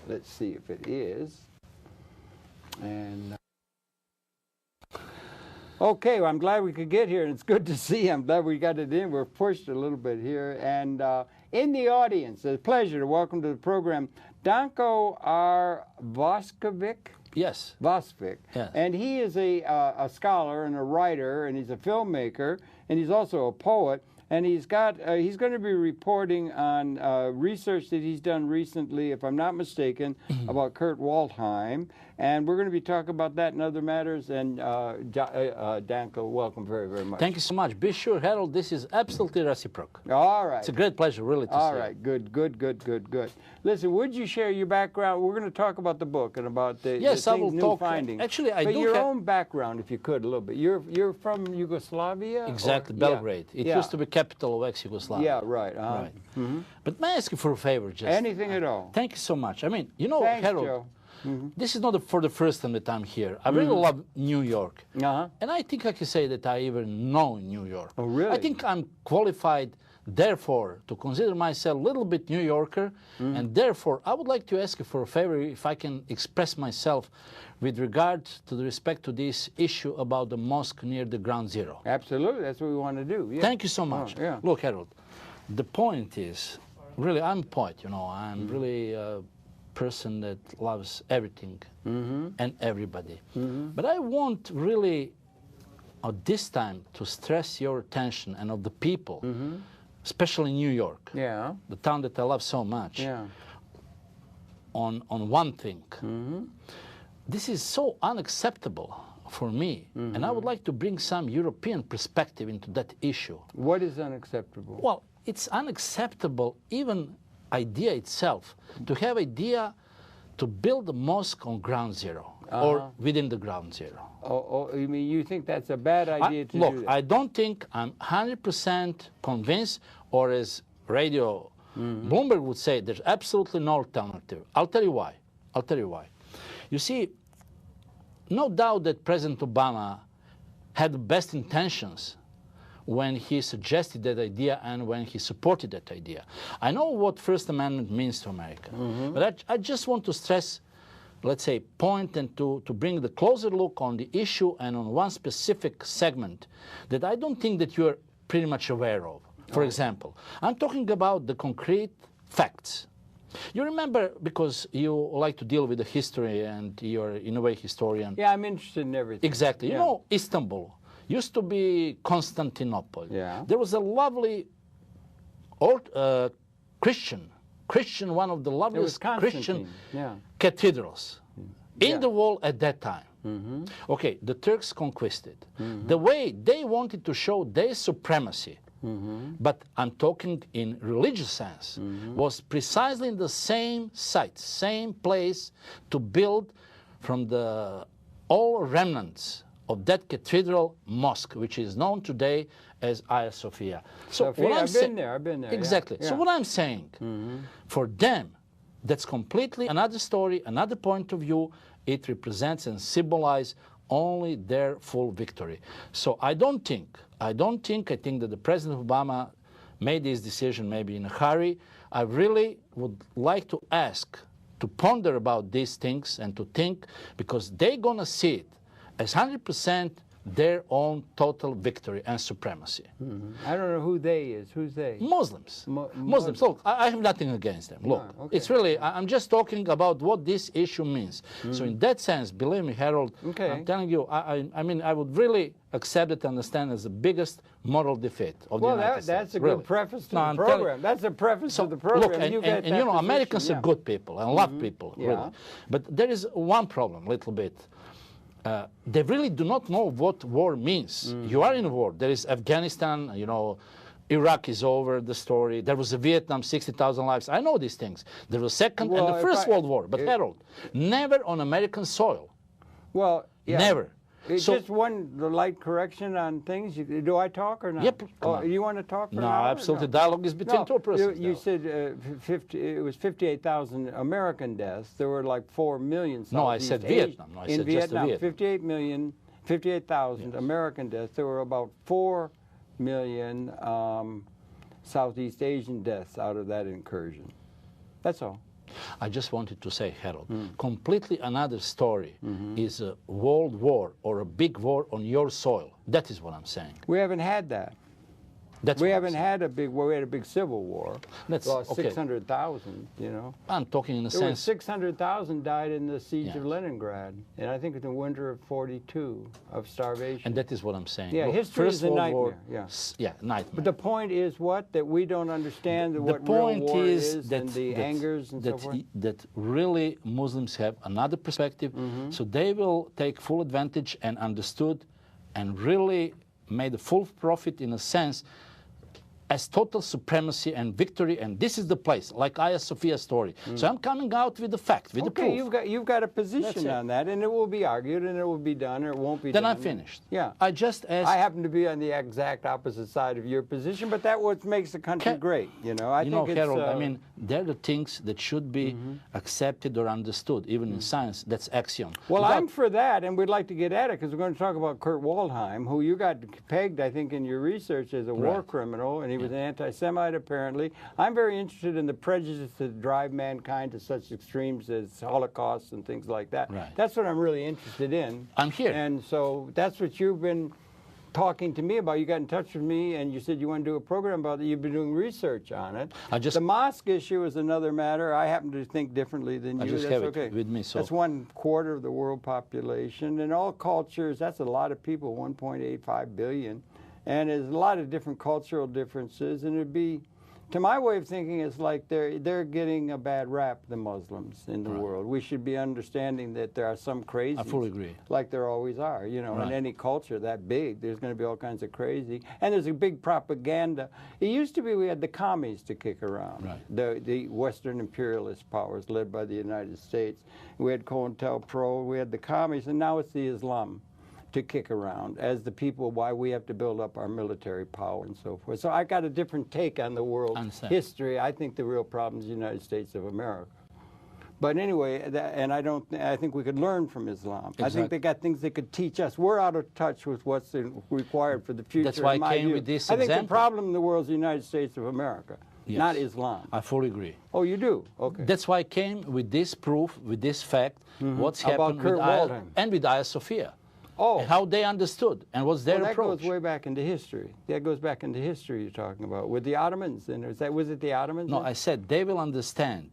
Let's see if it is. And okay, well, I'm glad we could get here, and it's good to see you. I'm glad we got it in. We're pushed a little bit here. And in the audience, it's a pleasure to welcome to the program Danko R Vasovic. Yes. Vasovic. Yes. And he is a scholar and a writer, and he's a filmmaker, and he's also a poet. And he's going to be reporting on research that he's done recently, if I'm not mistaken, about Kurt Waldheim. And we're going to be talking about that and other matters. And Danko, welcome very, very much. Thank you so much. Be sure, Harold, this is absolutely reciprocal. All right. It's a great pleasure, really, to see you. All right. Good. Listen, would you share your background? We're going to talk about the book and about the, yes, the I will new talk. findings. Actually, I but do your have own background, if you could, a little bit. You're from Yugoslavia? Exactly, or? Belgrade. Yeah. It Yeah. used to be capital of ex-Yugoslavia. Yeah, right. Right. Mm-hmm. But may I ask you for a favor, just Anything at all. Thank you so much. I mean, you know, Thanks, Harold, Joe. this is not for the first time that I'm here. I really love New York. Uh-huh. And I think I can say that I even know New York. Oh, really? I think I'm qualified, therefore, to consider myself a little bit New Yorker. And therefore, I would like to ask you for a favor if I can express myself with regard to the respect to this issue about the mosque near the ground zero. Absolutely. That's what we want to do. Yeah. Thank you so much. Oh, yeah. Look, Harold, the point is, really, I'm a poet, you know. I'm really a person that loves everything and everybody. But I want really, at this time, to stress your attention and of the people, especially New York, Yeah. the town that I love so much, Yeah. on one thing. This is so unacceptable for me, and I would like to bring some European perspective into that issue. What is unacceptable? Well, it's unacceptable, even idea itself, to have idea to build a mosque on ground zero or within the ground zero. Oh, you mean you think that's a bad idea to Look, do that? I don't think I'm 100% convinced, or as Radio Bloomberg would say, there's absolutely no alternative. I'll tell you why. You see, no doubt that President Obama had the best intentions when he suggested that idea and when he supported that idea. I know what First Amendment means to America, but I just want to stress, let's say, point and to bring the closer look on the issue and on one specific segment that I don't think that you're pretty much aware of. For example, I'm talking about the concrete facts. You remember, because you like to deal with the history and you're in a way historian. Yeah, I'm interested in everything. Exactly. Yeah. You know, Istanbul used to be Constantinople. Yeah. There was a lovely old Christian, one of the loveliest Christian cathedrals in the world at that time. Okay, the Turks conquisted. The way they wanted to show their supremacy, but I'm talking in religious sense, was precisely in the same site, same place, to build from the all remnants of that cathedral mosque, which is known today as Hagia Sophia. So Sophia, what I've been there. Exactly. Yeah. So what I'm saying, for them, that's completely another story, another point of view. It represents and symbolizes only their full victory. So I think that the President Obama made this decision maybe in a hurry. I really would like to ask to ponder about these things and to think, because they're going to see it as 100% their own total victory and supremacy. I don't know who they is. Who's they? Muslims. Muslims. Look, I have nothing against them. Look, okay. it's really, I'm just talking about what this issue means. So in that sense, believe me, Harold, I'm telling you, I mean, I would really accept it and understand as the biggest moral defeat of the United States. That's a really. good preface to the program. That's a preface to the program. Look, and you know, Americans are good people and love people, really. But there is one problem, little bit. They really do not know what war means. You are in a war. There is Afghanistan, you know, Iraq is over, the story. There was a Vietnam, 60,000 lives. I know these things. There was Second and the First World War. But Harold, never on American soil. Well, yeah. Never. It's just one light correction on things. Do I talk or not? Yep. You want to talk for no, an hour? absolutely. Dialogue is between two persons. You said it was 58,000 American deaths. There were like 4 million. No, I said Vietnam. No, I said Vietnam, just 58,000 American deaths. There were about 4 million Southeast Asian deaths out of that incursion. That's all. I just wanted to say, Harold, completely another story is a world war or a big war on your soil. That is what I'm saying. We haven't had that. We haven't had a big war. We had a big civil war. That's lost okay. 600,000, you know. I'm talking in the There was sense... 600,000 died in the siege Yes. of Leningrad, and I think in the winter of '42 of starvation. And that is what I'm saying. Yeah, Look, history First is a World nightmare. War, Yeah. Yeah, nightmare. But the point is what? That we don't understand what real point war is and the angers and so forth? that really Muslims have another perspective, so they will take full advantage and understood and really made a full profit in a sense as total supremacy and victory, and this is the place, like Hagia Sophia story. So I'm coming out with the fact, with the proof. You've got a position on that, and it will be argued, and it will be done, or it won't be Then done. I'm finished. Yeah. I just asked... I happen to be on the exact opposite side of your position, but that's what makes the country great, you know. I think it's, Harold, I mean, they're the things that should be accepted or understood, even in science. That's axiom. Well, I'm for that, and we'd like to get at it, because we're going to talk about Kurt Waldheim, who you got pegged, I think, in your research as a war criminal, and he was an anti-Semite, apparently. I'm very interested in the prejudice that drive mankind to such extremes as Holocaust and things like that. Right. That's what I'm really interested in. I'm here. And so that's what you've been talking to me about. You got in touch with me, and you said you want to do a program about it. You've been doing research on it. The mosque issue is another matter. I happen to think differently than you. Just that's have okay. it with me. So that's 1/4 of the world population. In all cultures, that's a lot of people, 1.85 billion. And there's a lot of different cultural differences. And it'd be, to my way of thinking, it's like they're getting a bad rap, the Muslims in the world. We should be understanding that there are some crazies. I fully agree. Like there always are. You know, in any culture that big, there's going to be all kinds of crazy. And there's a big propaganda. It used to be we had the commies to kick around. The Western imperialist powers led by the United States. We had COINTELPRO, we had the commies, and now it's the Islam to kick around as the people why we have to build up our military power and so forth. So I got a different take on the world history. I think the real problem is the United States of America. But anyway, I think we could learn from Islam. Exactly. I think they got things they could teach us. We're out of touch with what's required for the future. That's why I came with this I think example. the problem in the world is the United States of America, not Islam. I fully agree. Oh, you do? Okay. That's why I came with this proof, with this fact, what's happened with Waldheim. And with Hagia Sophia. Oh. And how they understood and what's their approach. That goes way back into history. That goes back into history you're talking about with the Ottomans. And was it the Ottomans? No, I said they will understand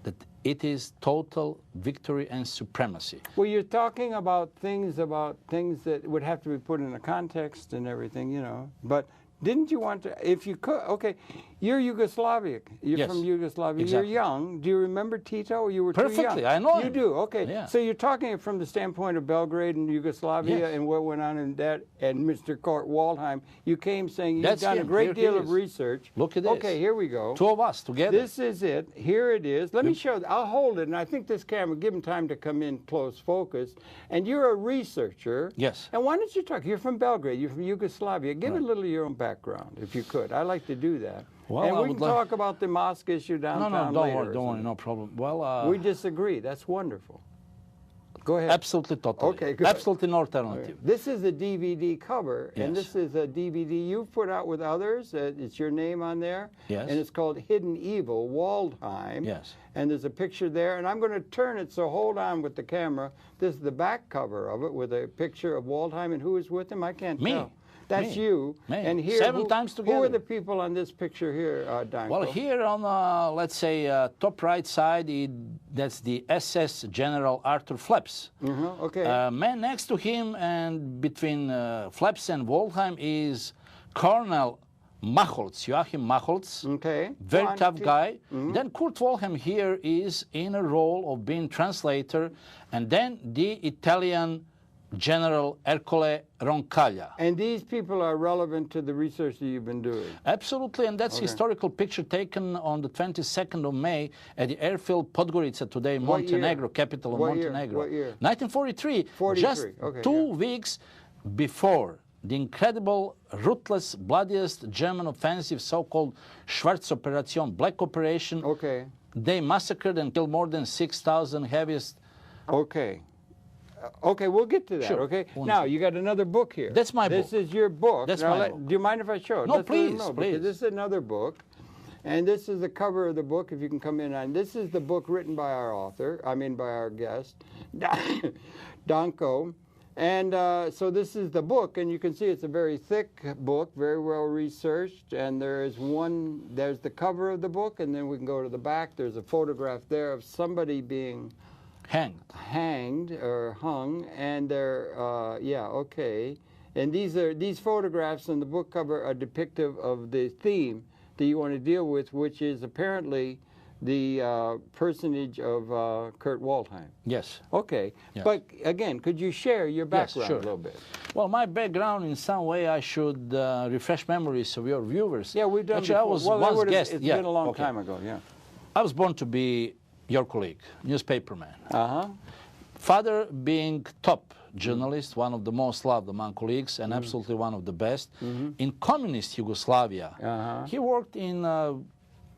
that it is total victory and supremacy. Well, you're talking about things that would have to be put in a context and everything, you know. But didn't you want to, if you could, okay, you're Yugoslavic. You're from Yugoslavia. Exactly. You're young. Do you remember Tito? You were Perfectly, too young. I know You him. do, okay. Yeah. So you're talking from the standpoint of Belgrade and Yugoslavia and what went on in that, and Mr. Kurt Waldheim. You came saying you've done a great deal of research. Look at this. Okay, here we go. Two of us together. This is it. Here it is. Let me show. I'll hold it, and I think this camera, give him time to come in close focus. And you're a researcher. Yes. And why don't you talk? You're from Belgrade. You're from Yugoslavia. Give it a little of your own background, if you could. I like to do that. Well, and we can talk about the mosque issue downtown later. Don't worry, no problem. Well, we disagree. That's wonderful. Go ahead. Absolutely, totally. Okay, good. Absolutely no alternative. This is a DVD cover, and this is a DVD you've put out with others. It's your name on there. Yes. And it's called Hidden Evil, Waldheim. Yes. And there's a picture there, and I'm going to turn it, so hold on with the camera. This is the back cover of it with a picture of Waldheim, and who is with him? I can't tell. That's you. Me. And here, 7 times together. Who are the people on this picture here, Danko? Well, here on, let's say, top right side, that's the SS General Arthur Fleps. Okay. Man next to him and between Fleps and Waldheim is Colonel Macholz, Joachim Macholz. Okay. Very tough guy. Then Kurt Waldheim here is in a role of being translator. And then the Italian General Ercole Roncaglia. And these people are relevant to the research that you've been doing? Absolutely, and that's historical picture taken on the 22nd of May at the airfield Podgorica today, Montenegro, capital of Montenegro. What year? 1943, just 2 weeks before the incredible, ruthless, bloodiest German offensive, so-called Schwarzoperation, Black Operation. Okay. They massacred and killed more than 6,000 heaviest. Okay. Okay, we'll get to that, Sure. okay? Now, you got another book here. That's my book. This is your book. That's now, my book. Do you mind if I show it? No, Let's let him please, know, please. because this is another book. And this is the cover of the book, if you can come in on. This is the book written by our author, by our guest, Danko. And so this is the book, and you can see it's a very thick book, very well researched. And there's the cover of the book, and then we can go to the back. There's a photograph there of somebody being hanged or hung, and they're, okay. And these photographs on the book cover are depictive of the theme that you want to deal with, which is apparently the personage of Kurt Waldheim. Yes. Okay. Yes. But again, could you share your background sure. a little bit? Well, my background, in some way, I should refresh memories of your viewers. Yeah, we've done Actually, before. I was well, once guest. It's yeah. been a long okay. time ago, yeah. I was born to be your colleague, newspaperman. Uh-huh. Father being top journalist, one of the most loved among colleagues, and absolutely one of the best. In communist Yugoslavia, he worked in,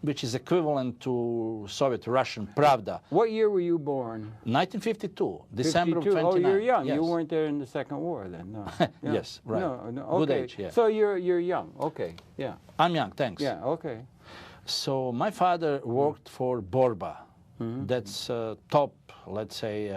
which is equivalent to Soviet Russian Pravda. What year were you born? 1952, December of 29. Oh, you're young. Yes. You weren't there in the Second War then, no. Yeah. Yes, right. No, Good okay. age, yeah. So you're young, okay, yeah. I'm young, thanks. Yeah, okay. So my father worked for Borba. That's top, let's say,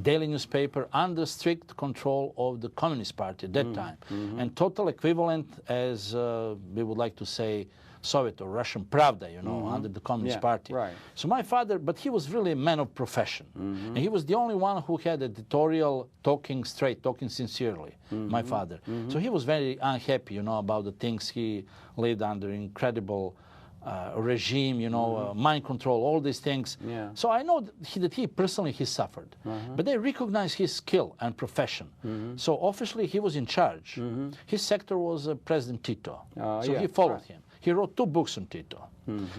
daily newspaper under strict control of the Communist Party at that time. And total equivalent, as we would like to say, Soviet or Russian Pravda, you know, under the Communist Party. Right. So my father, but he was really a man of profession. And he was the only one who had editorial talking straight, talking sincerely, my father. So he was very unhappy, you know, about the things he lived under, incredible regime, you know, mind control, all these things. Yeah. So I know that he personally suffered, but they recognized his skill and profession. So officially he was in charge. His sector was President Tito. So he followed him. He wrote 2 books on Tito.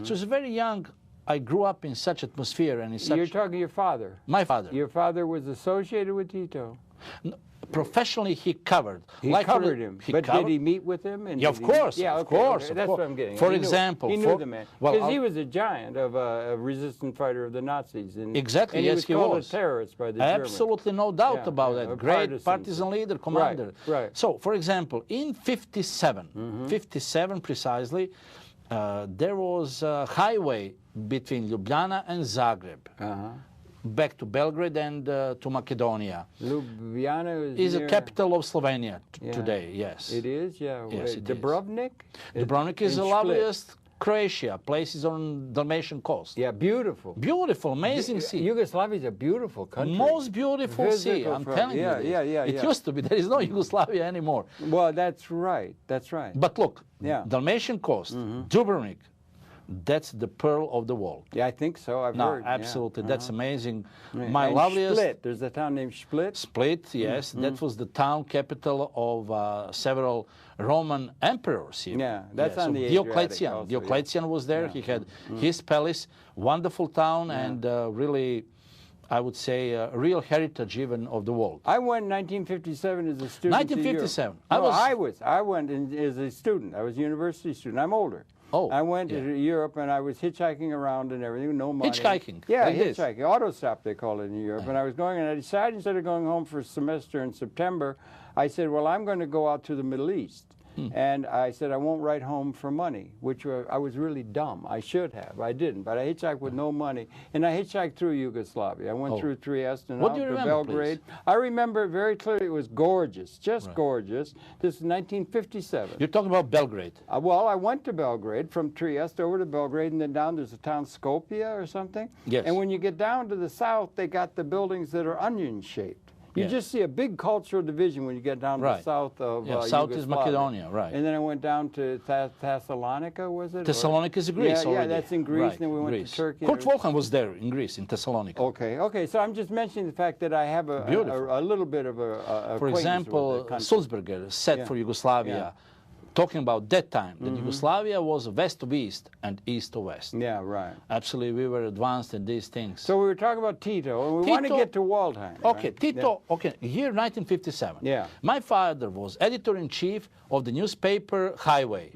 So he's very young. I grew up in such atmosphere and in such... You're talking your father? My father. Your father was associated with Tito? No, professionally, he covered. He covered him. But did he meet with him? And yeah, of course. Yeah, of course. Okay. That's what I'm getting. For example, he knew the man. Well, because he was a giant of a resistant fighter of the Nazis. And, exactly. And yes, he was called a terrorist by the Germans. Absolutely no doubt about that. Great partisan leader, commander. Right. So, for example, in 57, 57 precisely, there was a highway between Ljubljana and Zagreb. Back to Belgrade and to Macedonia. Ljubljana is a capital of Slovenia today, yes. It is, yeah. Yes, it Dubrovnik? Dubrovnik is the loveliest Croatia, places on Dalmatian coast. Yeah, beautiful. Beautiful, amazing sea. Yugoslavia is a beautiful country. Most beautiful sea, I'm telling you. It used to be. There is no Yugoslavia anymore. Well, that's right. That's right. But look, Dalmatian coast, Dubrovnik, that's the pearl of the world. Yeah, I think so. I've heard. Absolutely. That's amazing. My loveliest... Split. There's a town named Split. Split, yes. That was the town capital of several Roman emperors. Even. Yeah, that's on the Diocletian. Also, Diocletian was there. He had his palace. Wonderful town and really... I would say, a real heritage even of the world. I went in 1957 as a student. 1957. I went as a student. I was a university student. I'm older. Oh, I went to Europe and I was hitchhiking around and everything, no money. Hitchhiking? Yeah, like hitchhiking. Auto stop, they call it in Europe. And I was going, and I decided instead of going home for a semester in September, I said, well, I'm going to go out to the Middle East. And I said, I won't write home for money, which I was really dumb. I should have. I didn't. But I hitchhiked with no money. And I hitchhiked through Yugoslavia. I went through Trieste and out to Belgrade. Please? I remember it very clearly. It was gorgeous, just gorgeous. This is 1957. You're talking about Belgrade? Well, I went to Belgrade, from Trieste over to Belgrade, and then down there's a town, Skopje or something. Yes. And when you get down to the south, they got the buildings that are onion-shaped. You just see a big cultural division when you get down to the south of south is Macedonia, right. And then I went down to Thessalonica, was it? Thessalonica is Greece already. Yeah, that's in Greece, and then we went to Turkey. Kurt Waldheim was there in Greece, in Thessalonica. Okay, so I'm just mentioning the fact that I have a little bit of a For example, Sulzberger said for Yugoslavia, talking about that time, that Yugoslavia was west of east and east of west. Yeah, right. Absolutely, we were advanced in these things. So we were talking about Tito, and we want to get to Waldheim. Okay, right? Tito, year 1957. Yeah. My father was editor-in-chief of the newspaper Highway.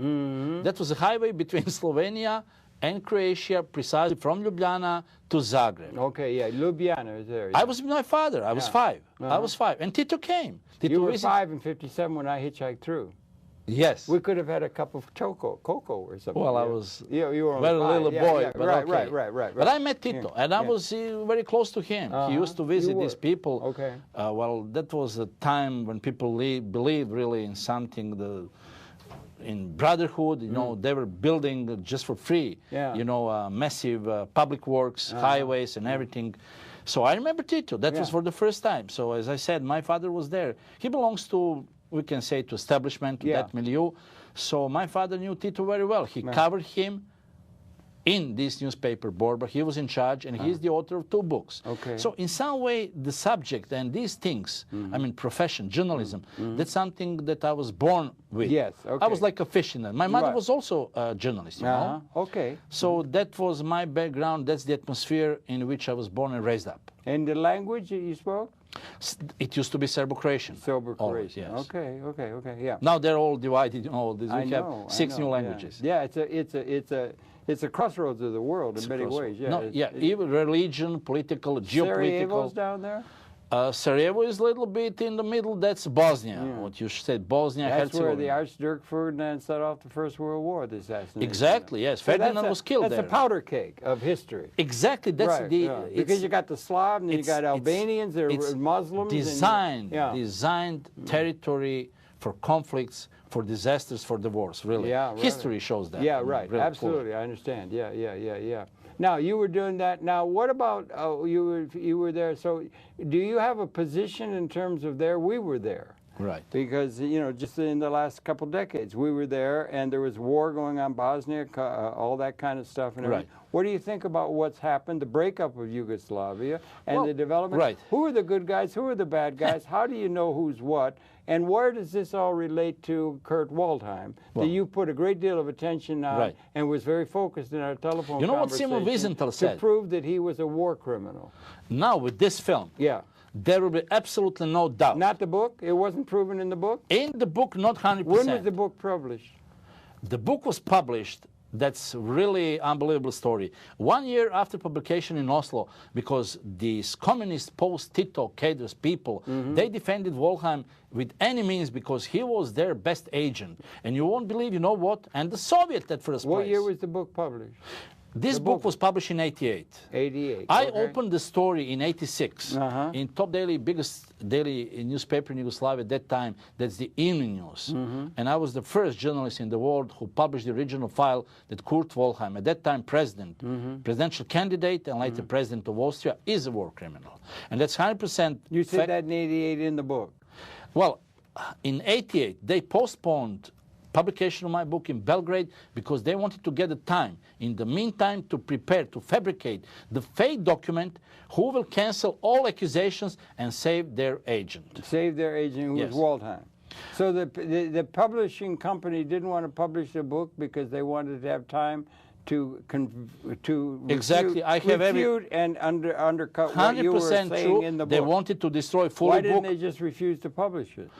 That was a highway between Slovenia and Croatia, precisely from Ljubljana to Zagreb. Okay, yeah, Ljubljana is there. Yeah. I was with my father. I was 5. I was 5. And Tito came. You were 5 in 57 when I hitchhiked through. Yes. We could have had a cup of cocoa or something. Well, I yeah. was You were only very 5. little Yeah, boy, yeah. but Right, okay. right. But I met Tito, and I Yeah. was very close to him. He used to visit these people. Okay. Well, that was a time when people believed really in something, in brotherhood. You know, they were building just for free. Yeah. You know, massive public works, highways, and everything. So I remember Tito. That was for the first time. So as I said, my father was there. He belongs to, we can say, to establishment, to that milieu. So my father knew Tito very well. He covered him in this newspaper board, but he was in charge, and he's the author of 2 books. Okay. So in some way, the subject and these things, I mean, profession, journalism, that's something that I was born with. Yes, okay. I was like a fish in that. My mother was also a journalist, you know. Okay. So that was my background. That's the atmosphere in which I was born and raised up. And the language that you spoke? It used to be Serbo-Croatian. Serbo-Croatian. Yes. Okay, yeah. Now they're all divided. You know, we I have know, 6 new languages. Yeah, it's a crossroads of the world in many ways. Yeah. No, even religion, political, geopolitical. Sarajevo's down there? Sarajevo is a little bit in the middle. That's Bosnia. What you said, Bosnia, That's Herzegovina. where the Archduke Ferdinand set off the First World War, the assassination. Exactly, yes. So Ferdinand was killed there. That's a powder cake of history. Exactly, that's Because you got the Slav, and then you got Albanians, they're Muslims. Designed territory for conflicts, for disasters, for the wars, really. Yeah, right. History shows that. Yeah, I mean, right. really Absolutely, I understand. Yeah. Now, you were doing that. Now, what about, you were there, so do you have a position in terms of there? We were there. Right. Because, you know, just in the last couple decades, we were there, and there was war going on, Bosnia, all that kind of stuff. And everything. What do you think about what's happened, the breakup of Yugoslavia, and the development? Right. Who are the good guys? Who are the bad guys? How do you know who's what? And where does this all relate to Kurt Waldheim, that you put a great deal of attention on and was very focused in our telephone You know what Simon Wiesenthal said? to prove that he was a war criminal. Now, with this film, there will be absolutely no doubt. Not the book? It wasn't proven in the book? In the book, not 100%. When was the book published? The book was published. That's really unbelievable story. 1 year after publication in Oslo, because these communist post-Tito cadres people, they defended Waldheim with any means because he was their best agent. And you won't believe, you know what? And the Soviet at first place. What year was the book published? This book was published in 88. 88. I opened the story in 86 in top daily, biggest daily newspaper in Yugoslavia at that time. That's the Evening News. And I was the first journalist in the world who published the original file that Kurt Waldheim, at that time presidential candidate and later president of Austria, is a war criminal. And that's 100%. You said that in 88 in the book. Well, in 88, they postponed publication of my book in Belgrade because they wanted to get the time, in the meantime, to prepare, to fabricate the fake document who will cancel all accusations and save their agent. Save their agent, who was Waldheim. So the publishing company didn't want to publish the book because they wanted to have time to exactly. I have refute and undercut what you were saying true. In the book. They wanted to destroy fully Why didn't they just refuse to publish it?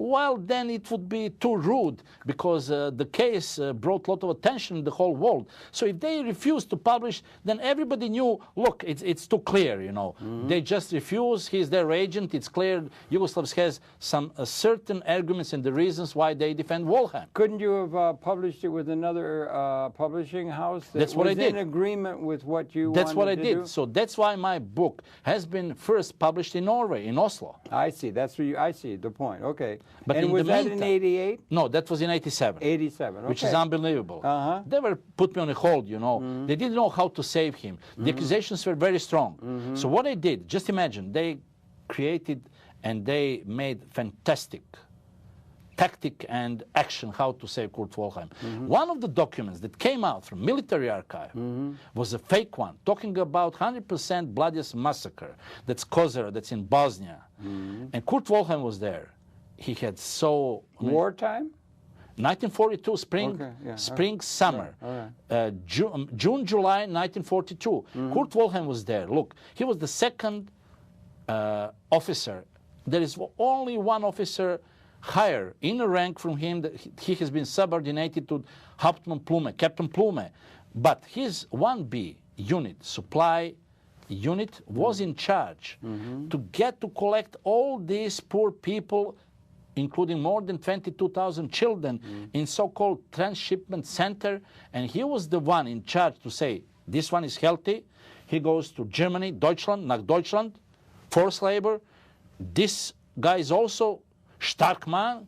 Well, then it would be too rude because the case brought a lot of attention in the whole world. So if they refused to publish, then everybody knew, look, it's too clear, you know. They just refuse, he's their agent, it's clear. Yugoslavs has some certain arguments and the reasons why they defend Waldheim. Couldn't you have published it with another publishing house that that's what was I did. in agreement with what you That's what I wanted to did. do? So that's why my book has been first published in Norway, in Oslo. I see. That's where I see the point. Okay. But and in was the that meantime, in 88? No, that was in 87. 87, okay. Which is unbelievable. They were put me on a hold, you know. They didn't know how to save him. The accusations were very strong. So what I did, just imagine, they created and they made fantastic tactic and action how to save Kurt Waldheim. One of the documents that came out from military archive was a fake one, talking about 100% bloodiest massacre. That's Kozara, that's in Bosnia. And Kurt Waldheim was there. He had so... Wartime? 1942, spring, summer. June, July, 1942. Kurt Waldheim was there. Look, he was the second officer. There is only one officer higher in a rank from him. That he has been subordinated to Hauptmann Plume, Captain Plume. But his 1B unit, supply unit, was in charge to collect all these poor people including more than 22,000 children in so-called transshipment center, and he was the one in charge to say, this one is healthy. He goes to Germany, Deutschland, nach Deutschland, forced labor. This guy is also stark man,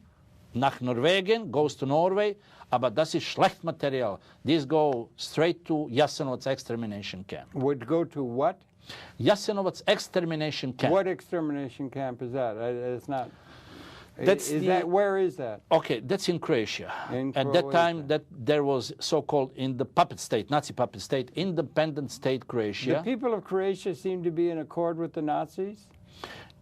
nach Norwegen, goes to Norway, but das ist schlecht Material. These go straight to Jasenovic's extermination camp. Would go to what? Jasenovic's extermination camp. What extermination camp is that? It's not. Where is that? Okay, that's in Croatia. At that time, there was so-called in the puppet state, Nazi puppet state, independent state Croatia. The people of Croatia seem to be in accord with the Nazis?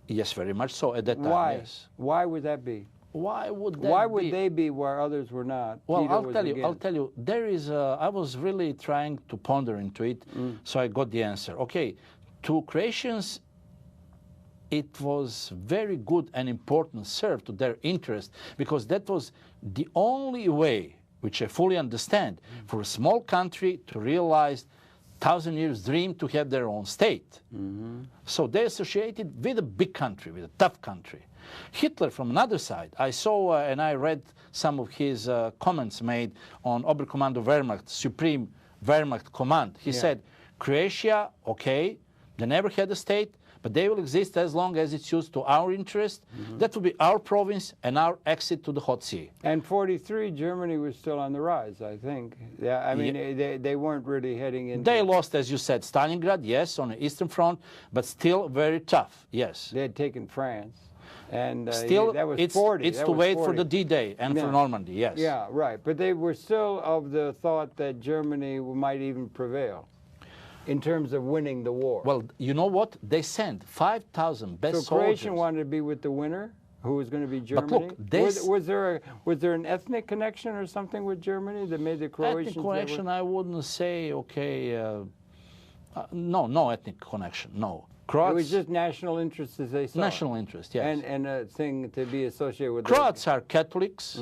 Yes, very much so at that time. Why? Yes. Why would that be? Why would that Why be? would they be where others were not? Well, Tito I'll tell you. There is. I was really trying to ponder into it, so I got the answer. Okay, to Croatians, it was very good and important served to their interest, because that was the only way, which I fully understand, for a small country to realize 1,000 years dream to have their own state. So they associated with a big country, with a tough country. Hitler, from another side, I saw and I read some of his comments made on Oberkommando Wehrmacht, Supreme Wehrmacht Command. He said, Croatia, okay, they never had a state, but they will exist as long as it's used to our interest. That will be our province and our exit to the hot sea. And 43, Germany was still on the rise, I think. Yeah, I mean, they weren't really heading into... They lost, as you said, Stalingrad, yes, on the Eastern Front, but still very tough, yes. They had taken France. And still, that was it's 40. It's to wait for the D-Day and for Normandy, yes. Yeah, right. But they were still of the thought that Germany might even prevail in terms of winning the war. Well, you know what? They sent 5,000 best soldiers. So Croatian wanted to be with the winner, who was going to be Germany? But look, was there an ethnic connection or something with Germany that made the Croatians... Ethnic connection, I wouldn't say, okay, no ethnic connection, no. Croats, it was just national interest, as they saw. National interest, yes. And a thing to be associated with... Croats are Catholics,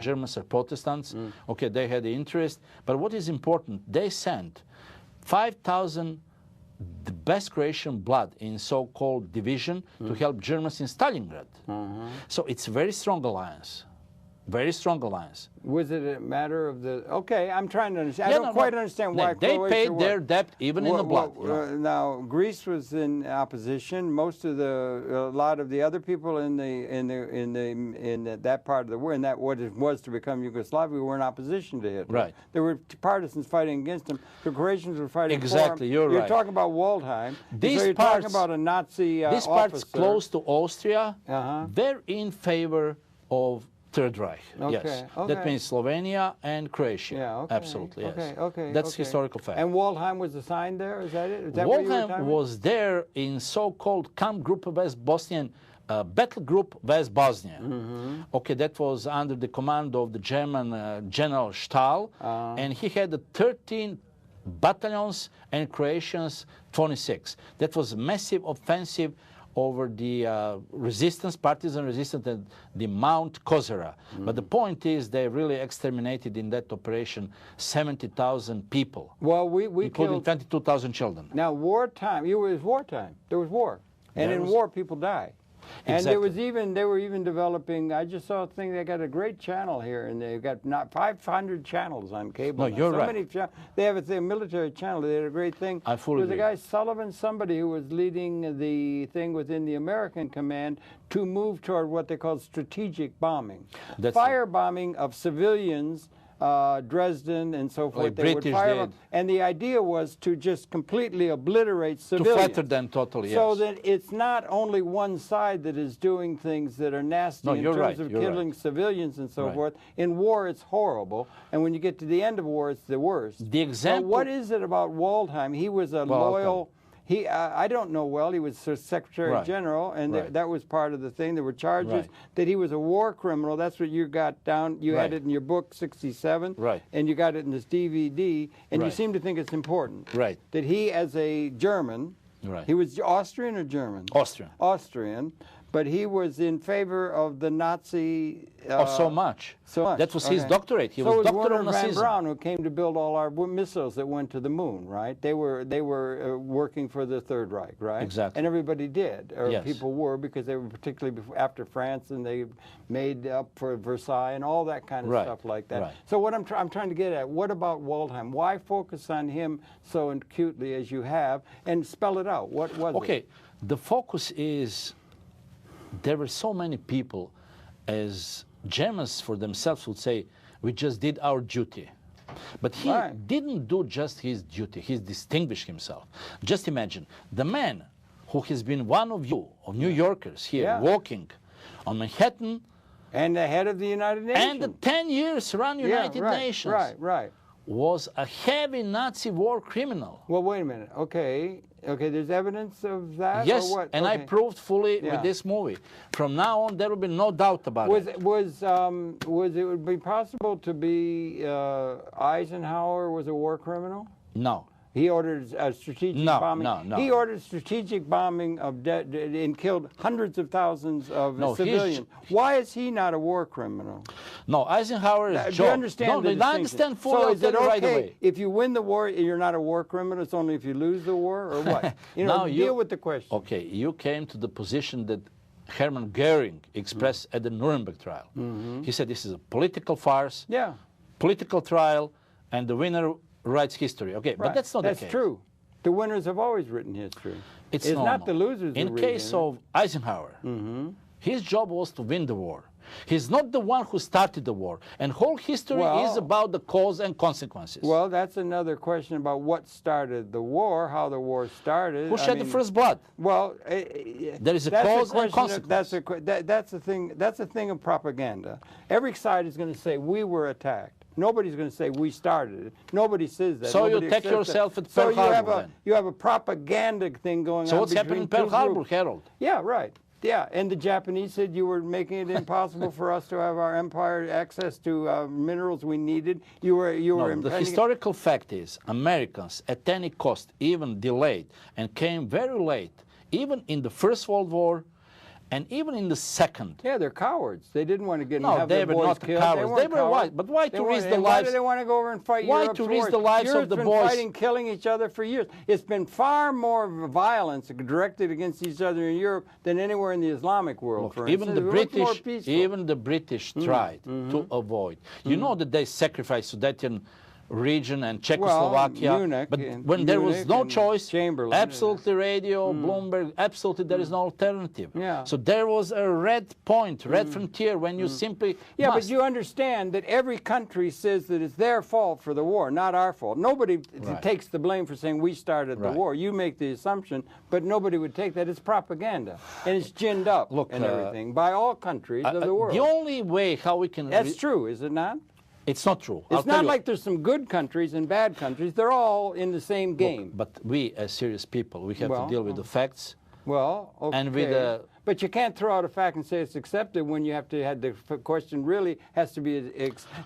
Germans are Protestants. Okay, they had the interest. But what is important, they sent 5,000 the best Croatian blood in so-called division to help Germans in Stalingrad. So it's a very strong alliance. Very strong alliance. Was it a matter of the... Okay, I'm trying to understand. I don't quite understand why they paid their debt even in the blood. Now, Greece was in opposition. Most of a lot of the other people in that part of the world, in that what it was to become Yugoslavia, were in opposition to Hitler. Right. There were partisans fighting against him. The Croatians were fighting for him. Exactly, you're right. You're talking about Waldheim. So you're talking about a Nazi These parts close to Austria, they're in favor of Third Reich, yes. That means Slovenia and Croatia. Yeah, absolutely, yes. Okay, That's historical fact. And Waldheim was assigned there, is that it? Is that Waldheim was there in so-called Camp Group West Bosnian, Battle Group West Bosnia. Okay, that was under the command of the German General Stahl, and he had 13 battalions and Croatians 26. That was a massive offensive over the resistance, partisan resistance, and the Mount Kozara. But the point is they really exterminated in that operation 70,000 people. Well, including killed 22,000 children. Now, wartime, it was wartime. There was war. And in war, people die. And Exactly. they were even developing, I just saw a thing, they got a great channel here, and they've got not 500 channels on cable. No, you're right. Many they have a military channel, they had a great thing. I fully agree. There was a guy, Sullivan, somebody who was leading the thing within the American command to move toward what they call strategic bombing. Firebombing of civilians, Dresden and so forth. Like they would fire, and the idea was to just completely obliterate civilians. To flatter them totally, yes. So that it's not only one side that is doing things that are nasty in terms of killing civilians and so forth. In war, it's horrible. And when you get to the end of war, it's the worst. The example... But what is it about Waldheim? He was a loyal... I don't know well. He was Secretary General, and that was part of the thing. There were charges that he was a war criminal. That's what you got down. You had it in your book, 67, and you got it in this DVD, and you seem to think it's important that he, as a German, he was Austrian or German? Austrian. Austrian, but he was in favor of the Nazi. So much. So much. That was his Okay. doctorate. He So was doctor Werner of von Nazism. Braun, who came to build all our missiles that went to the moon, right? They were working for the Third Reich, right? Exactly. And everybody did, or Yes. people were, because they were particularly after France, and they made up for Versailles and all that kind of Right. stuff like that. Right. So what I'm trying to get at, what about Waldheim? Why focus on him so acutely as you have, and spell it out? What was it? Okay, the focus is there were so many people, as Germans for themselves would say, we just did our duty. But he Right. didn't do just his duty, he distinguished himself. Just imagine, the man who has been one of you, of New Yorkers here, Yeah. walking on Manhattan, And the head of the United Nations. and the 10 years run United right, Nations, Right. was a heavy Nazi war criminal. Well, wait a minute. Okay, there's evidence of that? Yes, or what? and I Okay. proved fully Yeah. with this movie. From now on, there will be no doubt about it. Was it would be possible to be Eisenhower was a war criminal? No. He ordered a strategic No, bombing. no. He ordered strategic bombing of and killed hundreds of thousands of No, civilians. Why is he not a war criminal? No, Eisenhower's Do job. you understand No, the I distinction? understand fully. So I'll is tell it you okay right away. if you win the war, you're not a war criminal? It's only if you lose the war, or what? You know, Now you- deal with the question. Okay, you came to the position that Hermann Goering expressed at the Nuremberg trial. He said this is a political farce, Yeah, political trial, and the winner writes history. Okay, but right. that's not That's the case. true. The winners have always written history. It's not normal. the losers. In who read case it. of Eisenhower, his job was to win the war. He's not the one who started the war. And whole history Well- is about the cause and consequences. Well, that's another question about what started the war, how the war started. Who I shed the mean, first blood? Well, There is a that's cause and question consequence. That's the thing. That's a thing of propaganda. Every side is going to say we were attacked. Nobody's going to say we started it. Nobody says that. So you Nobody attack accepts that. yourself at So Pearl you have Harbor, then. you have a propaganda thing going So on. what's happening in between Pearl two Harbor, groups. Harold? Yeah, right. Yeah, and the Japanese said you were making it impossible for us to have our empire access to minerals we needed. You were No, the impending- historical fact is Americans, at any cost, even delayed and came very late, even in the First World War and even in the Second. Yeah, they're cowards. They didn't want to get No, have they their were boys not killed. cowards. weren't They were cowards. wise. But why They to risk weren't. the And why lives- do they want to go over and fight Why Europe's to risk wars? the lives of Europe's the been boys? fighting, killing each other for years. It's been far more violence directed against each other in Europe than anywhere in the Islamic world. Look, for even instance. the It was much more British, peaceful. even the British tried to avoid. You know that they sacrificed Sudetian region and Czechoslovakia, Munich but and- when there was Munich no and choice, Chamberlain. absolutely radio, Bloomberg, absolutely there is no alternative. Yeah. So there was a red point, red frontier when you simply Yeah, must. but you understand that every country says that it's their fault for the war, not our fault. Nobody Right. takes the blame for saying we started the Right. war. You make the assumption, but nobody would take that. It's propaganda, and it's ginned up Look, and everything by all countries of the world. The only way how we can That's true, is it not? it's not true. I'll It's tell not you. like there's some good countries and bad countries. They're all in the same game. But we, as serious people, we have Well, to deal with the facts. Well, okay. And with but you can't throw out a fact and say it's accepted when you have to have the question really has to be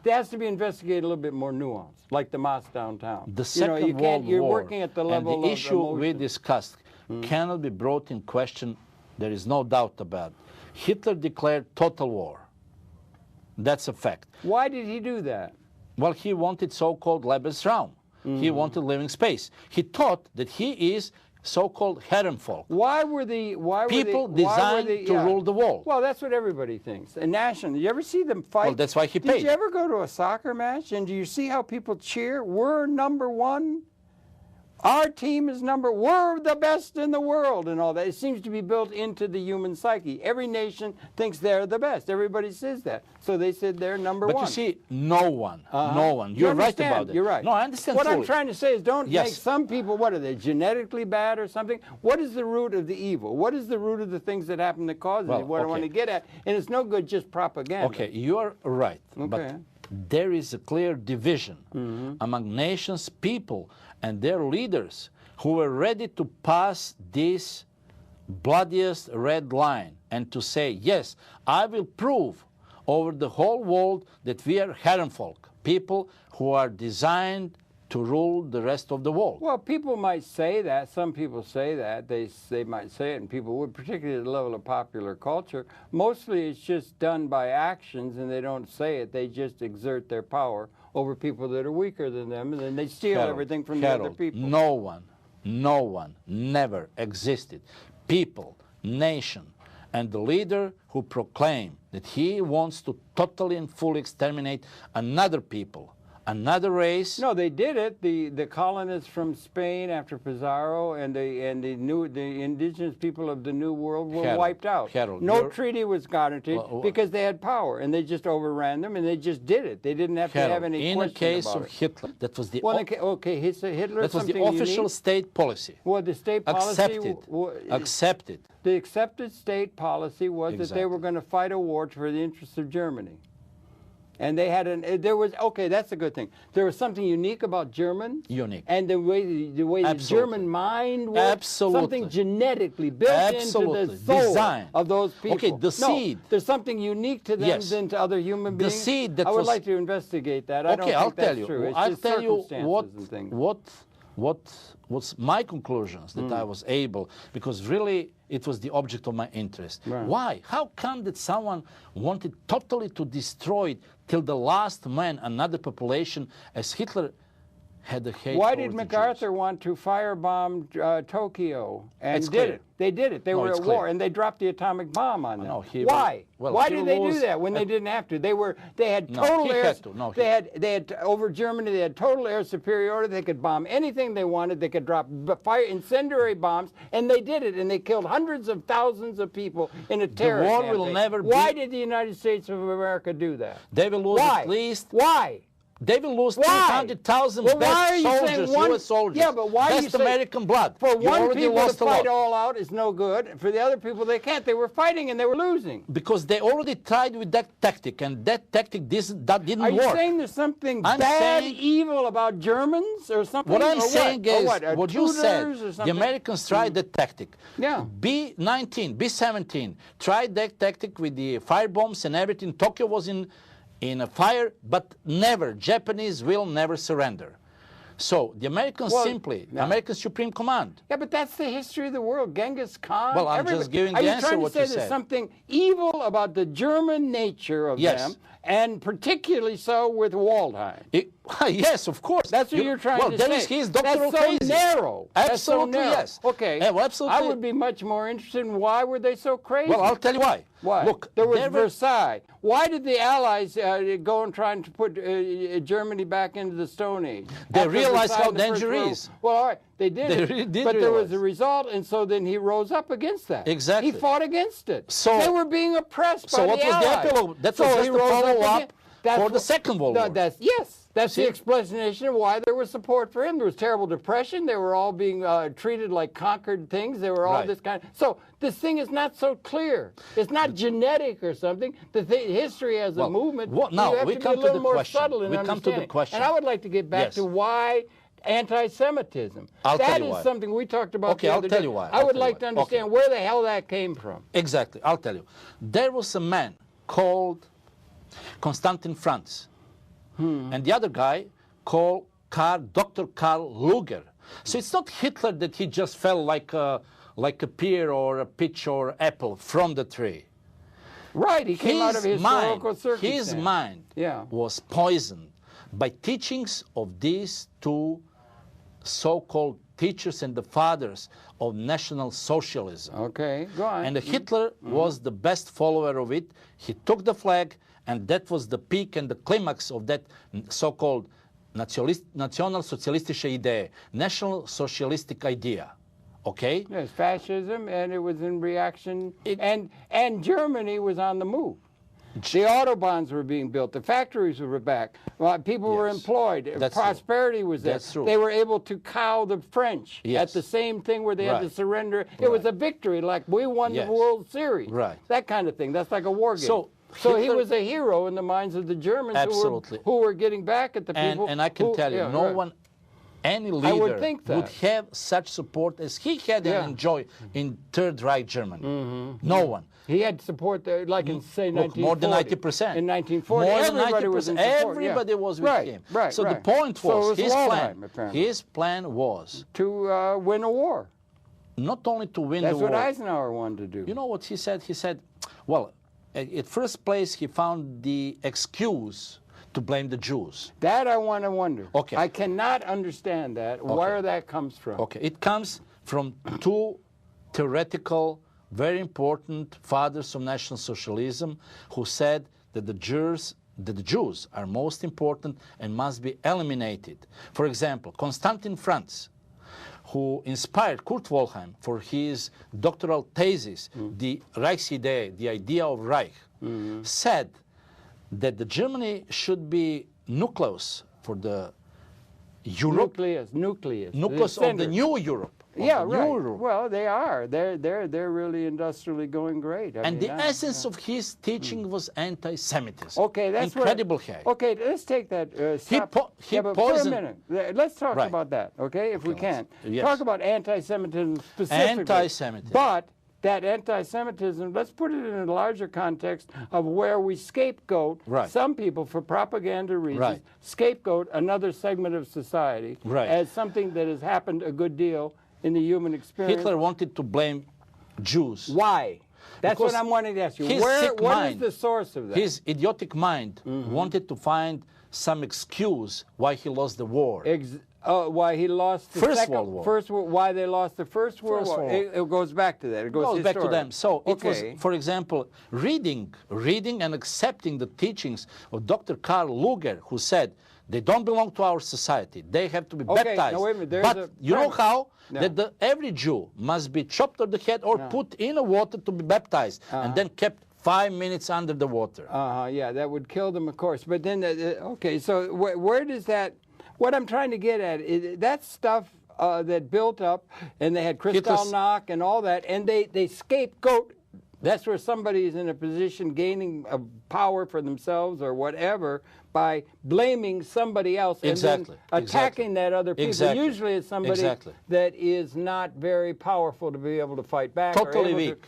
there has to be investigated a little bit more nuance, like the mosque downtown. The Second you World you're War working at the level and the of issue we emotion. discussed cannot be brought in question. There is no doubt about it. Hitler declared total war. That's a fact. Why did he do that? Well, he wanted so-called Lebensraum. He wanted living space. He thought that he is so-called Herrenvolk. Why were People designed to rule the world. Well, that's what everybody thinks. A national. You ever see them fight? Well, that's why he Did paid. you ever go to a soccer match and do you see how people cheer? We're number one. Our team is we're the best in the world and all that. It seems to be built into the human psyche. Every nation thinks they're the best. Everybody says that. So they said they're number one. But you see, no one. You You're right understand. about it. You're right. No, I understand What fully. I'm trying to say is don't Yes. make some people, what are they, genetically bad or something? What is the root of the evil? What is the root of the things that happen that cause Well, it? What I want to okay. get at. And it's no good just propaganda. Okay, you're right. Okay. But there is a clear division among nations, people, and their leaders who were ready to pass this bloodiest red line and to say, yes, I will prove over the whole world that we are Herrenvolk, people who are designed to rule the rest of the world. Well, people might say that. Some people say that. They might say it, and people would, particularly at the level of popular culture. Mostly it's just done by actions, and they don't say it. They just exert their power over people that are weaker than them, and then they steal everything from the other people. No one never existed. People, nation, and the leader who proclaimed that he wants to totally and fully exterminate another people, another race. No, they did it. The colonists from Spain after Pizarro and the indigenous people of the New World were wiped out. No treaty was guaranteed because they had power, and they just overran them, and they just did it. They didn't have to have any question about it. In the case of Hitler, that was the Hitler. That was the official state policy. Well, the state policy accepted. The accepted state policy was that they were going to fight a war for the interests of Germany. And they had that's a good thing. There was something unique about Germans. Unique. And the way the German mind was. Something genetically built into the soul of those people. Okay, the seed. There's something unique to them than to other human beings. The seed that I would like to investigate that. I don't think that's true. I'll tell you what was my conclusions that I was able, because really it was the object of my interest. Right. Why? How come that someone wanted totally to destroy it till the last man, another population, as Hitler had a hate? Why did MacArthur want to firebomb Tokyo and did it? They did it. They were at war, and they dropped the atomic bomb on them. Why? Why did they do that when they didn't have to? They had total air. They had over Germany. They had total air superiority. They could bomb anything they wanted. They could drop incendiary bombs, and they did it. And they killed hundreds of thousands of people in a terror campaign. The war will never be. Why did the United States of America do that? They will lose at least. Why? They will lose 200,000 best soldiers, U.S. soldiers. Yeah, but why best American blood. For one people to fight all out is no good. For the other people, they can't. They were fighting and they were losing. Because they already tried with that tactic, and that tactic didn't work. Are you saying there's something evil about Germans or something? What I'm saying is, what you said, the Americans tried that tactic. Yeah. B-19, B-17 tried that tactic with the fire bombs and everything. Tokyo was in a fire, but never, Japanese will never surrender. So the Americans American Supreme Command. Yeah, but that's the history of the world. Genghis Khan. Well, I'm just giving the answer what you said. Are you trying to say there's something evil about the German nature of them, and particularly so with Waldheim? Yes, of course. That's what you're trying to say. Well, there is his doctoral thesis. That's so narrow. Absolutely, yes. Okay. Well, absolutely. I would be much more interested in why were they so crazy? Well, I'll tell you why. Why? Look, there was Versailles. Why did the Allies go and try to put Germany back into the Stone Age? They realized how dangerous it is. Well, all right, they did. They really did. But there was a result, and so then he rose up against that. Exactly. He fought against it. So they were being oppressed by the Allies. So what was the epilogue? That was just the follow-up for the Second World War. That's the explanation of why there was support for him. There was terrible depression. They were all being treated like conquered things. They were all this kind of... So this thing is not so clear. It's not genetic or something. The history as a movement, you have to be a little more subtle in understanding. And I would like to get back to why anti-Semitism. That is something we talked about the other day. I'll tell you why. I would like to understand where the hell that came from. Exactly. I'll tell you. There was a man called Constantin Franz. And the other guy called Dr. Karl Lueger. So it's not Hitler that he just fell like a pear or a peach or apple from the tree. Right, he came out of historical circumstance. His mind was poisoned by teachings of these two so-called teachers and the fathers of National Socialism. Okay, go on. And Hitler was the best follower of it. He took the flag, and that was the peak and the climax of that so-called National Socialistische Idee, National Socialistic idea. Okay? Yes, fascism, and it was in reaction, and Germany was on the move. The autobahns were being built. The factories were back. People were employed. Prosperity was there. That's true. They were able to cow the French at the same thing where they had to surrender. It was a victory, like we won the World Series. Right. That kind of thing. That's like a war game. So he was a hero in the minds of the Germans who were getting back at the people. And I can tell you, no one, any leader would have such support as he had and enjoy in Third Reich Germany. No one. He had support, like in, say, Look, 1940. more than 90%. In 1940, More than everybody was in 90%. support. Everybody was with him. Right, so right. the point So was, it was Waldheim, apparently. his plan was To win a war. not only to win That's the war. what Eisenhower wanted to do. You know what he said? He said, well, at first place, he found the excuse to blame the Jews. That I want to wonder. Okay. I cannot understand that, where that comes from. Okay, it comes from two theoretical, very important fathers of National Socialism who said that the Jews are most important and must be eliminated. For example, Constantin Franz, who inspired Kurt Waldheim for his doctoral thesis, the Reichsidee, the idea of Reich, said that the Germany should be nucleus for the Europe, nucleus of the new Europe. Yeah, right. Well, they are. They're really industrially going great. I mean, the essence of his teaching was anti-Semitism. Okay, that's incredible hate. Okay, let's take that. Stop. He but poisoned. for a minute, let's talk about that. Okay, if we can talk about anti-Semitism specifically. Anti-Semitism. But that anti-Semitism, let's put it in a larger context of where we scapegoat some people for propaganda reasons, scapegoat another segment of society as something that has happened a good deal in the human experience. Hitler wanted to blame Jews. Why? That's because what I'm wanting to ask you. What is the source of that? His idiotic mind wanted to find some excuse why he lost the war. Why he lost the First World War. Why they lost the First World War. It goes back to that. It goes back to them. So it was, for example, reading and accepting the teachings of Dr. Karl Lueger, who said they don't belong to our society. They have to be baptized. Now, wait a minute. But you know how? That every Jew must be chopped off the head or put in a water to be baptized and then kept 5 minutes under the water. Yeah, that would kill them, of course. But then, okay, so where does that... What I'm trying to get at is that stuff that built up, and they had Kristallnacht and all that, and they scapegoat. That's where somebody is in a position gaining power for themselves or whatever by blaming somebody else and then attacking that other people. Usually it's somebody that is not very powerful to be able to fight back. Totally weak.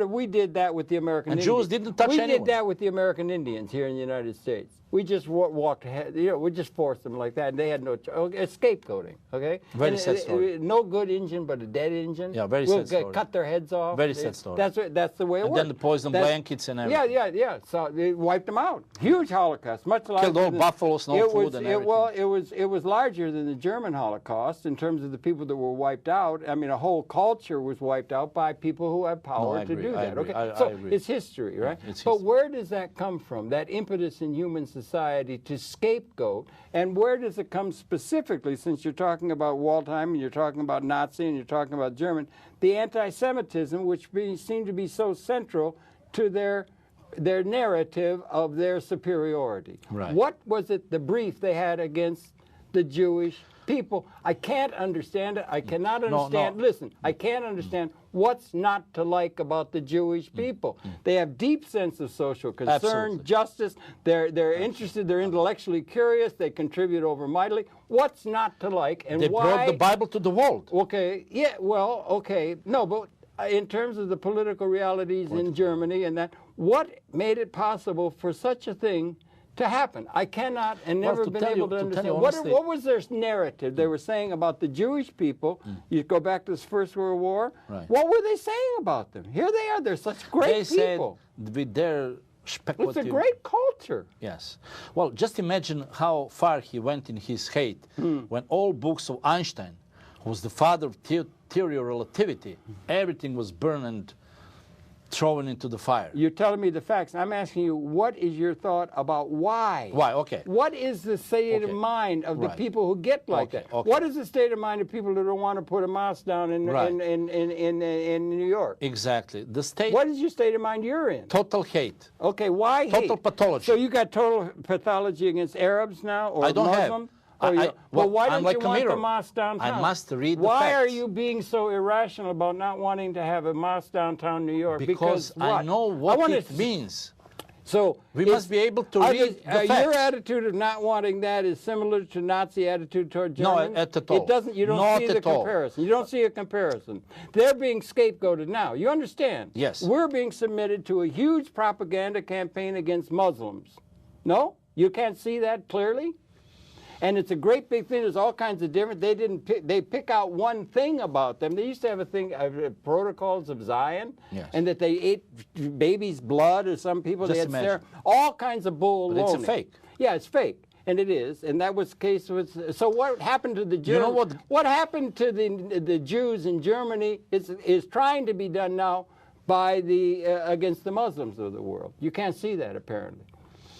We did that with the American Indians. Jews didn't touch anyone. We did that with the American Indians here in the United States. We just walked ahead, we just forced them like that, and they had no it's scapegoating, okay? Very sad story. No good Indian, but a dead Indian. Yeah, very sad story. Cut their heads off. Very sad story. That's the way it works. And then the poison blankets and everything. Yeah. So they wiped them out. Huge Holocaust, much larger. Killed all buffaloes, no food and everything. Well, it was larger than the German Holocaust in terms of the people that were wiped out. I mean, a whole culture was wiped out by people who have power to do that. Okay, so it's history, right? But where does that come from? That impetus in human society to scapegoat, and where does it come specifically, since you're talking about Waldheim and you're talking about Nazi and you're talking about German, the anti-Semitism, which seemed to be so central to their narrative of their superiority. What was it, the brief they had against the Jewish people? I can't understand it. I cannot understand. Listen, I can't understand what's not to like about the Jewish people. They have deep sense of social concern, justice. They're interested. They're intellectually curious. They contribute over mightily. What's not to like, and they why? brought the Bible to the world. Okay. Yeah. Well. Okay. No, but in terms of the political realities in Germany and that, what made it possible for such a thing to happen? I cannot and never been able to understand. What was their narrative they were saying about the Jewish people? You go back to this First World War. What were they saying about them? Here they are. They're such great people. Said with their speculative... It's a great culture. Yes. Well, just imagine how far he went in his hate when all books of Einstein, who was the father of theory of relativity, everything was burned and thrown into the fire. You're telling me the facts. I'm asking you, what is your thought about why? Why? Okay. What is the state of mind of the people who get like that? What is the state of mind of people who don't want to put a mosque down in New York? Exactly. The state. What is your state of mind you're in? Total hate. Okay. Why hate? Total pathology. So you got total pathology against Arabs now, or I don't Muslim? Well, why don't like you want the mosque downtown? I must read the Why facts. are you being so irrational about not wanting to have a mosque downtown New York? Because I know what it means. So We must be able to read the facts. Your attitude of not wanting that is similar to Nazi attitude toward Germans? No, at all. It doesn't. You don't Not see the at all. comparison. You don't see a comparison. They're being scapegoated now. You understand? Yes. We're being submitted to a huge propaganda campaign against Muslims. No, you can't see that clearly. And it's a great big thing. There's all kinds of different. They pick out one thing about them. They used to have a thing, protocols of Zion, yes. and that they ate baby's blood, or some people Just they had imagine. all kinds of bull. But it's a fake. Yeah, it's fake, and it is, and that was the case with. So what happened to the Jews? You know what happened to the Jews in Germany is trying to be done now by the against the Muslims of the world. You can't see that apparently.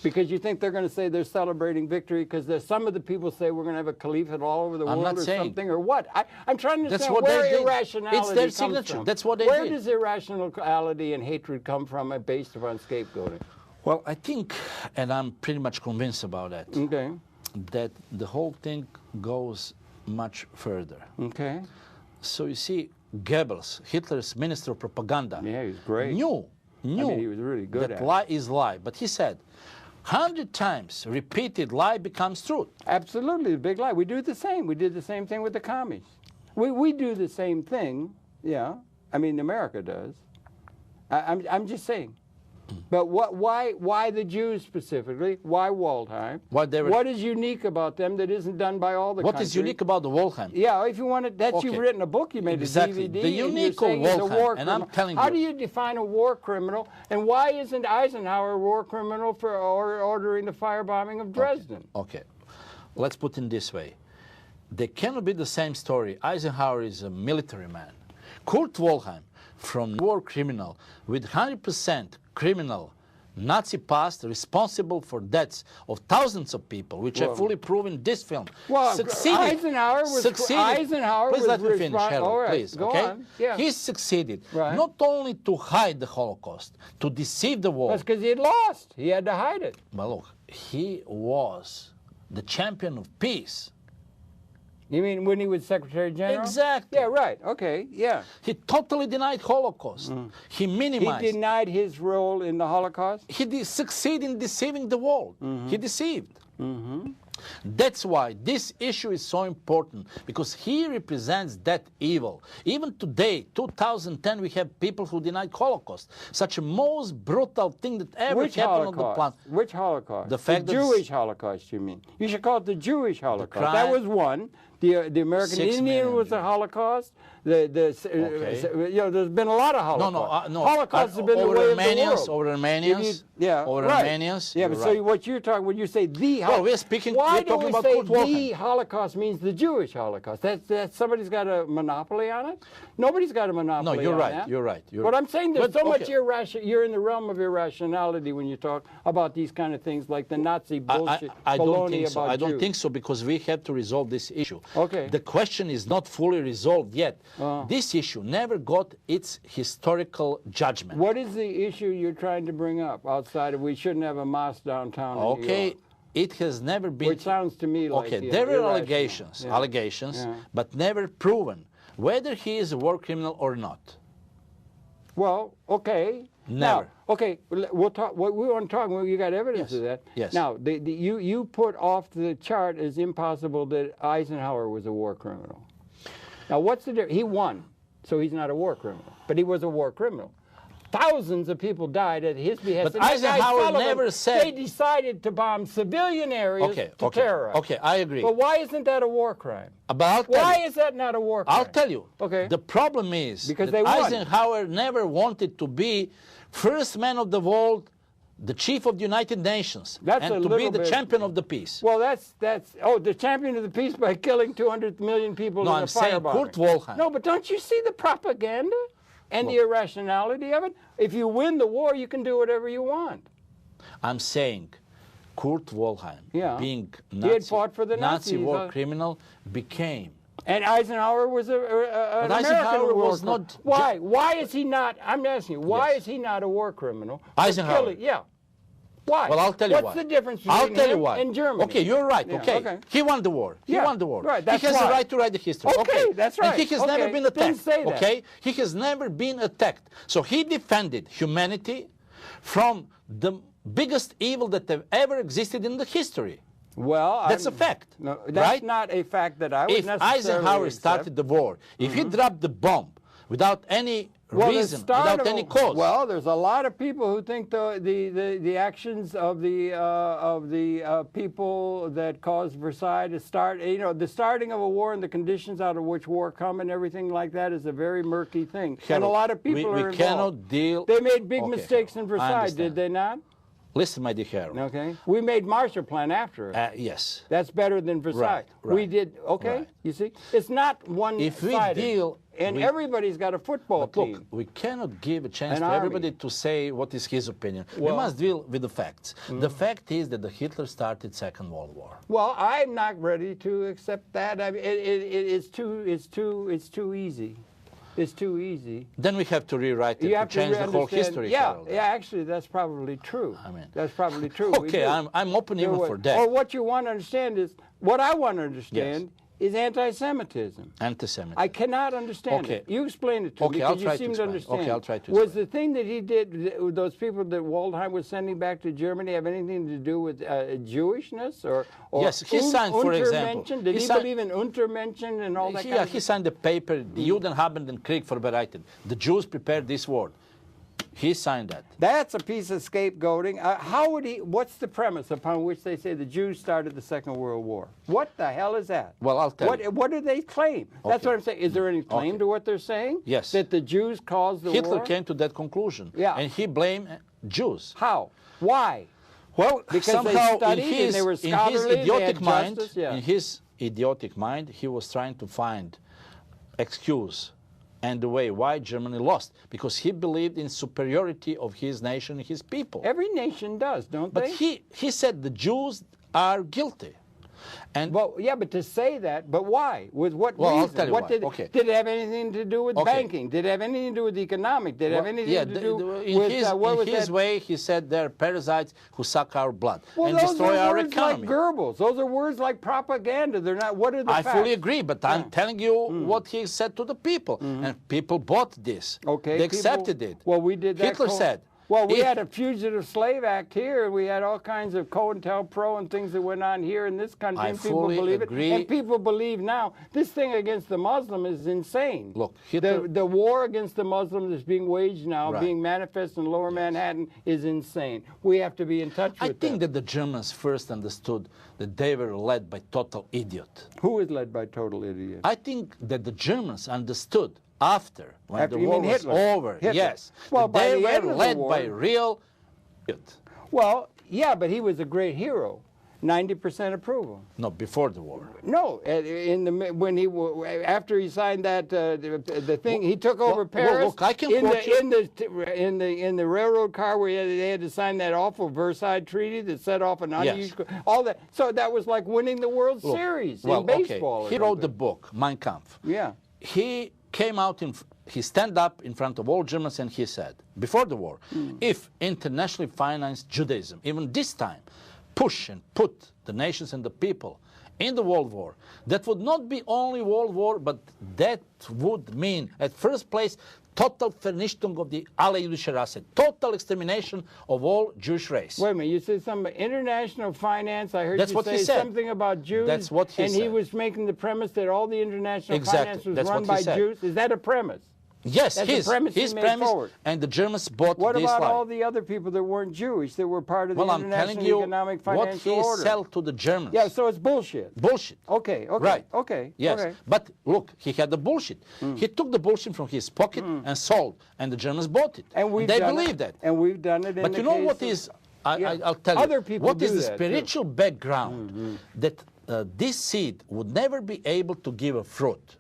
Because you think they're going to say they're celebrating victory because some of the people say we're going to have a caliphate all over the world or something, or what? I'm trying to understand where irrationality It's their comes signature. from. That's what they Where did. does irrationality and hatred come from based upon scapegoating? Well, I think, and I'm pretty much convinced about that, Okay. that the whole thing goes much further. Okay. So you see, Goebbels, Hitler's minister of propaganda, Yeah, he was great. knew I mean, he was really good that at it. lie is lie. But he said, 100 times repeated lie becomes truth. Absolutely, the big lie. We do the same. We did the same thing with the commies. We do the same thing. Yeah. I mean, America does. I'm just saying. But why the Jews specifically? Why Waldheim? What is unique about them that isn't done by all the What countries? is unique about the Waldheim? Yeah, if you want to, that's Okay. you've written a book, you made Exactly. a DVD. The and you're unique saying he's a Waldheim, war and I'm criminal. telling How you- do you define a war criminal? And why isn't Eisenhower a war criminal for ordering the firebombing of Dresden? Okay. Let's put it this way. They cannot be the same story. Eisenhower is a military man. Kurt Waldheim, from war criminal with 100% criminal Nazi past, responsible for deaths of thousands of people, which are fully proven in this film. Well, succeeded. Eisenhower was. Eisenhower Please was let me finish, Harold, all right, please. go Okay? on. Yeah. He succeeded Right. not only to hide the Holocaust, to deceive the world. That's because he had lost. He had to hide it. But look, he was the champion of peace. You mean when he was Secretary General? Exactly. Yeah, right. Okay, yeah. He totally denied Holocaust. He minimized. He denied his role in the Holocaust? He succeeded in deceiving the world. He deceived. That's why this issue is so important, because he represents that evil. Even today, 2010, we have people who denied Holocaust. Such a most brutal thing that ever Which happened on the Holocaust? planet. Which Holocaust? The fact that Jewish Holocaust, you mean? You should call it the Jewish Holocaust. crime- That was one. The American 6 Indian million was a Jews. Holocaust. Okay. You know, there's been a lot of Holocausts. No. Holocausts have been the over way of the Armenians, world. over Armenians, Yeah, over right. Armenians. Yeah, but you're so right. what you're talking when you say the Holocaust, Well, we're speaking. why we're do talking we about say Kurt Waldheim. the Holocaust means the Jewish Holocaust? That somebody's got a monopoly on it? Nobody's got a monopoly No, you're on right. that. You're right. But I'm saying there's But, so much okay. irration. You're in the realm of irrationality when you talk about these kind of things like the Nazi bullshit. I don't baloney think so. about I don't Jews. think so, because we have to resolve this issue. Okay. The question is not fully resolved yet. This issue never got its historical judgment. What is the issue you're trying to bring up outside of we shouldn't have a mosque downtown in New Okay, York? it has never been. Which sounds to me like Okay, there were irrational. allegations, Yeah. but never proven whether he is a war criminal or not. Well, okay. Never. Now, okay, we'll talk. What we want to talk. Well, you got evidence Yes. of that. Yes. Now, you put off the chart as impossible that Eisenhower was a war criminal. Now, what's the difference? He won, so he's not a war criminal, but he was a war criminal. Thousands of people died at his behest. But And that guy Eisenhower Sullivan, never said- they decided to bomb civilian areas to terrorize. Okay, I agree. But why isn't that a war crime? But I'll tell Why you. is that not a war crime? I'll tell you. Okay. The problem is Because that they won. Eisenhower never wanted to be first man of the world, the chief of the United Nations, That's a and to be little the bit- champion of the peace. Well, that's the champion of the peace by killing 200 million people No, in I'm a fire saying bombing. Kurt Waldheim. No, but don't you see the propaganda and the irrationality of it? If you win the war, you can do whatever you want. I'm saying Kurt Waldheim, Yeah. being He Nazi, had fought for the Nazi Nazis, war criminal, became. And Eisenhower was an But American Eisenhower war was criminal. not- Why? Why is he not? I'm asking you. Why Yes. is he not a war criminal? for Eisenhower. killing- Yeah. Why? Well, I'll tell you why. What's the difference I'll between tell you him why. and Germany? Okay, you're right. Yeah, Okay. okay. He won the war. He Yeah, won the war. right, that's he has why. the right to write the history. Okay, that's right. And he has never Okay, been didn't attacked. say that. Okay? He has never been attacked. So he defended humanity from the biggest evil that have ever existed in the history. Well, that's a fact. No, that's right? not a fact that I would if necessarily Eisenhower accept. started the war, if he dropped the bomb without any reason, without any cause. Well, there's a lot of people who think the actions of the people that caused Versailles to start, the starting of a war and the conditions out of which war come and everything like that is a very murky thing. Harold, and a lot of people are involved. We cannot deal. They made big mistakes Harold, in Versailles, did they not? Listen, my dear Harold. Okay. We made Marshall Plan after it. Yes. That's better than Versailles. Right. We did, okay, right. You see? It's not one-sided. If we deal... And everybody's got a football team. Look, we cannot give a chance to everybody to say what is his opinion. Well, we must deal with the facts. The fact is that Hitler started Second World War. Well, I'm not ready to accept that. I mean, it's too easy. It's too easy. Then we have to rewrite it to change the whole history. Yeah, actually, that's probably true. I mean, that's probably true. Okay, I'm open even for that. Or what you want to understand is, what I want to understand is anti-Semitism. Anti-Semitism. I cannot understand it. You explain it to me because you seem to understand. Okay, I'll try to explain. Was the thing that he did, those people that Waldheim was sending back to Germany, have anything to do with Jewishness? Or yes, he signed, for example. Did he believe in Untermenschen and all that kind of he signed the paper, the Juden haben den Krieg vorbereitet. The Jews prepared this war. He signed that. That's a piece of scapegoating. How would he? What's the premise upon which they say the Jews started the Second World War? What the hell is that? Well, I'll tell you. What do they claim? That's what I'm saying. Is there any claim to what they're saying? Yes. That the Jews caused the war? Hitler came to that conclusion. Yeah. And he blamed Jews. How? Why? Well, because somehow they studied and they were scholarly, in his idiotic mind, he was trying to find excuse and the way why Germany lost, because he believed in superiority of his nation and his people. Every nation does, don't they? But he said the Jews are guilty. And well, yeah, but to say that, but why? With what reason? I'll tell you why. Did it have anything to do with banking? Did it have anything to do with economic? Did it have anything to do with in his way, he said they're parasites who suck our blood and those destroy are our words economy. Like Goebbels. Those are words like propaganda. They're not. What are the facts? I fully agree, but I'm telling you what he said to the people, and people bought this. Okay, they accepted it. Well, we did that. Hitler said. Well, we had a Fugitive Slave Act here, and we had all kinds of COINTELPRO and things that went on here in this country, and people believe it. And people believe now. This thing against the Muslim is insane. Look, Hitler, the war against the Muslims that's being waged now, being manifest in Lower Manhattan, is insane. We have to be in touch with I think that the Germans first understood that they were led by total idiot. Who is led by total idiot? I think that the Germans understood after, when the war was over, yes, well, they were led by real idiot. Well, yeah, but he was a great hero. 90% approval. No, before the war. No, after he signed that the thing, he took over Paris. Look, I can in the railroad car where they had to sign that awful Versailles Treaty that set off an unusual all that. So that was like winning the World Series in baseball. He wrote the book Mein Kampf. Yeah. He came out he stand up in front of all Germans and he said, before the war, if internationally financed Judaism, even this time, push and put the nations and the people in the World War, that would not be only World War, but that would mean, at first place, total Vernichtung of the alle jüdische Rasse, total extermination of all Jewish race. Wait a minute, you said something about international finance. I heard you say something about Jews. That's what he said. And he was making the premise that all the international finance was run by Jews. Is that a premise? Yes, his premise, and the Germans bought what this about lie. all the other people that weren't Jewish, that were part of the international economic financial order? What he sell to the Germans. Yeah, so it's bullshit. Bullshit. Okay, right. Okay, yes. Okay. But look, he had the bullshit. He took the bullshit from his pocket and sold, and the Germans bought it. And they believed that. And we've done it in But you know what is, I'll tell other you, people what is the that spiritual background that this seed would never be able to give a fruit.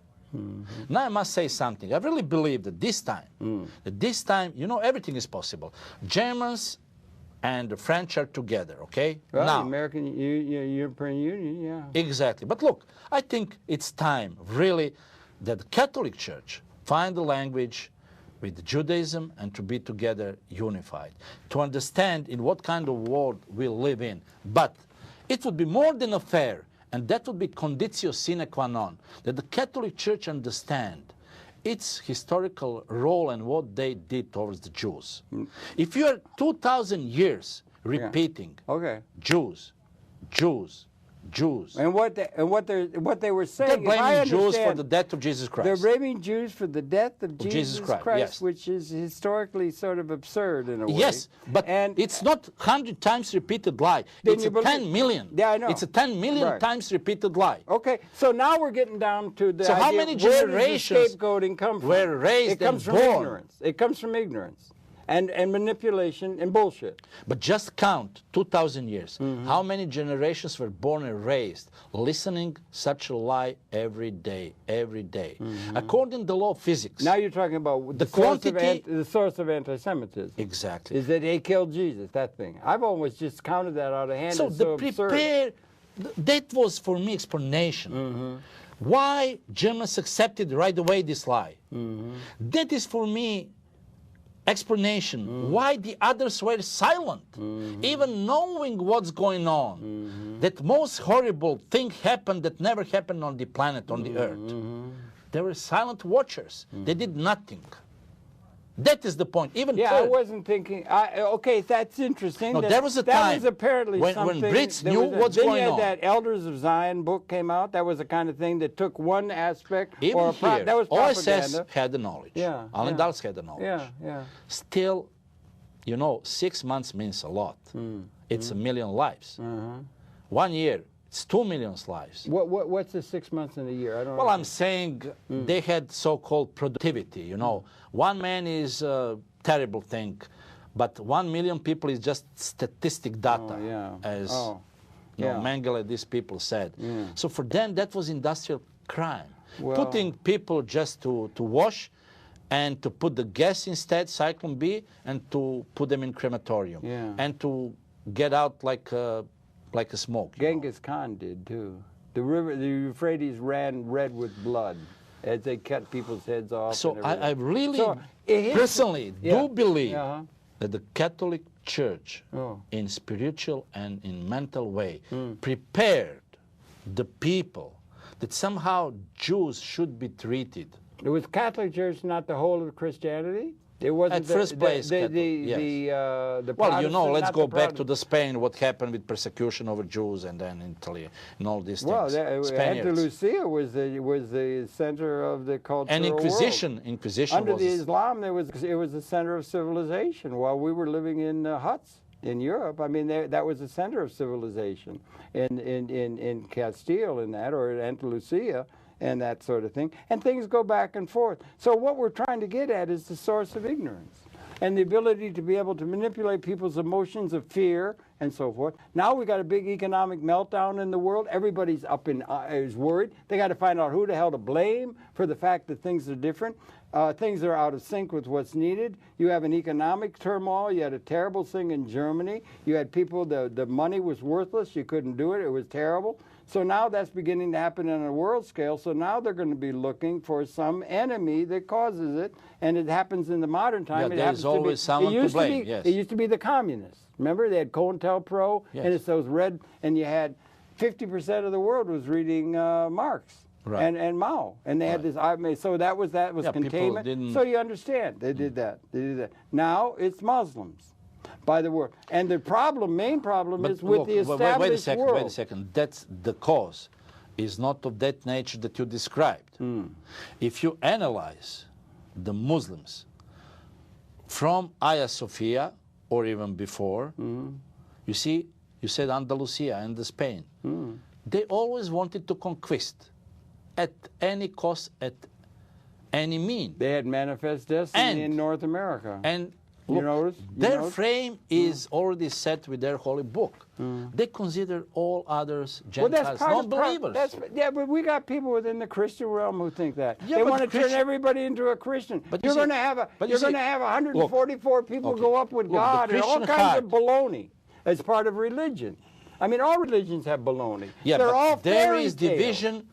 Now I must say something. I really believe that this time, you know, everything is possible. Germans and the French are together, okay? Well, now, the American European Union, yeah. Exactly. But look, I think it's time, really, that the Catholic Church find the language with Judaism and to be together unified, to understand in what kind of world we live in. But it would be more than fair, and that would be conditio sine qua non, that the Catholic Church understand its historical role and what they did towards the Jews. If you are 2,000 years repeating, Okay. Jews, Jews, Jews. And what they were saying, They're blaming Jews for understand, the death of Jesus Christ. they're blaming Jews for the death of Jesus Christ, yes. which is historically sort of absurd in a way. Yes, but and it's not 100 times repeated lie. It's a 10 million. Yeah, I know. It's a 10 million Right. times repeated lie. Okay, so now we're getting down to the So idea, how many where generations does the scapegoating come from? were raised it comes and from born? ignorance. It comes from ignorance and manipulation and bullshit. But just count 2,000 years. Mm-hmm. How many generations were born and raised listening such a lie every day, every day? According to the law of physics. Now you're talking about The the source of anti-Semitism. Exactly. Is that they killed Jesus, that thing. I've always just counted that out of hand. So It's the so absurd. that was for me explanation. Why Germans accepted right away this lie. That is for me explanation why the others were silent, even knowing what's going on. That most horrible thing happened that never happened on the planet, on the earth. They were silent watchers. They did nothing. That is the point. Even Yeah, I wasn't thinking. Okay, that's interesting. No, there was a that time was apparently when something. Brits there knew was what's then going you had on. that Elders of Zion book came out. That was the kind of thing that took one aspect. Even or here, that was propaganda. OSS had the knowledge. Yeah, Alan yeah. Dulles had the knowledge. Yeah, yeah. Still, you know, 6 months means a lot. It's a million lives. 1 year, it's 2 million lives. What's the 6 months in a year? I don't. Well, know. I'm saying they had so-called productivity, you know. One man is a terrible thing, but 1 million people is just statistic data, as you know, Mengele, these people said. So for them, that was industrial crime. Well, putting people just to wash and to put the gas instead, Cyclone B, and to put them in crematorium. And to get out like a smoke. Genghis Khan did too. The Euphrates ran red with blood as they cut people's heads off. So I really, it personally, do believe Uh-huh. that the Catholic Church, Oh. in spiritual and in mental way, prepared the people that somehow Jews should be treated. It was Catholic Church, not the whole of Christianity. It wasn't At first place, the well, you know, Protestant, let's not go the back to the Spain, what happened with persecution over Jews, and then Italy, and all these things. Well, Spaniards. Andalusia was the center of the cultural And Inquisition, world. Inquisition Under was the Islam, it was the center of civilization. While we were living in huts in Europe, I mean, that was the center of civilization in Castile, in that, or in Andalusia, and that sort of thing. And things go back and forth. So what we're trying to get at is the source of ignorance and the ability to be able to manipulate people's emotions of fear and so forth. Now we got a big economic meltdown in the world. Everybody's is worried. They got to find out who the hell to blame for the fact that things are different. Things are out of sync with what's needed. You have an economic turmoil. You had a terrible thing in Germany. You had people, the money was worthless. You couldn't do it. It was terrible. So now that's beginning to happen on a world scale. So now they're going to be looking for some enemy that causes it. And it happens in the modern time. Yeah, there's always someone to blame, yes. It used to be the communists. Remember, they had COINTELPRO, yes. and it's those red, and you had 50% of the world was reading Marx. Right. And Mao, and they had this. So that was containment. So you understand, they did that. They did that. Now it's Muslims, by the word. And the main problem is with the established world. Wait a second. That's the cause. Is not of that nature that you described. If you analyze the Muslims from Hagia Sophia or even before, you see, you said Andalusia and Spain. They always wanted to conquist. At any cost, at any mean. They had manifest destiny in North America. And you look, notice? their frame is already set with their holy book. They consider all others Gentiles non-believers. Yeah, but we got people within the Christian realm who think that. Yeah, they but want to turn everybody into a Christian. But you're going to have 144 people go up with God and all kinds of baloney as part of religion. I mean, all religions have baloney. Yeah, they're but all there is fairy tales. division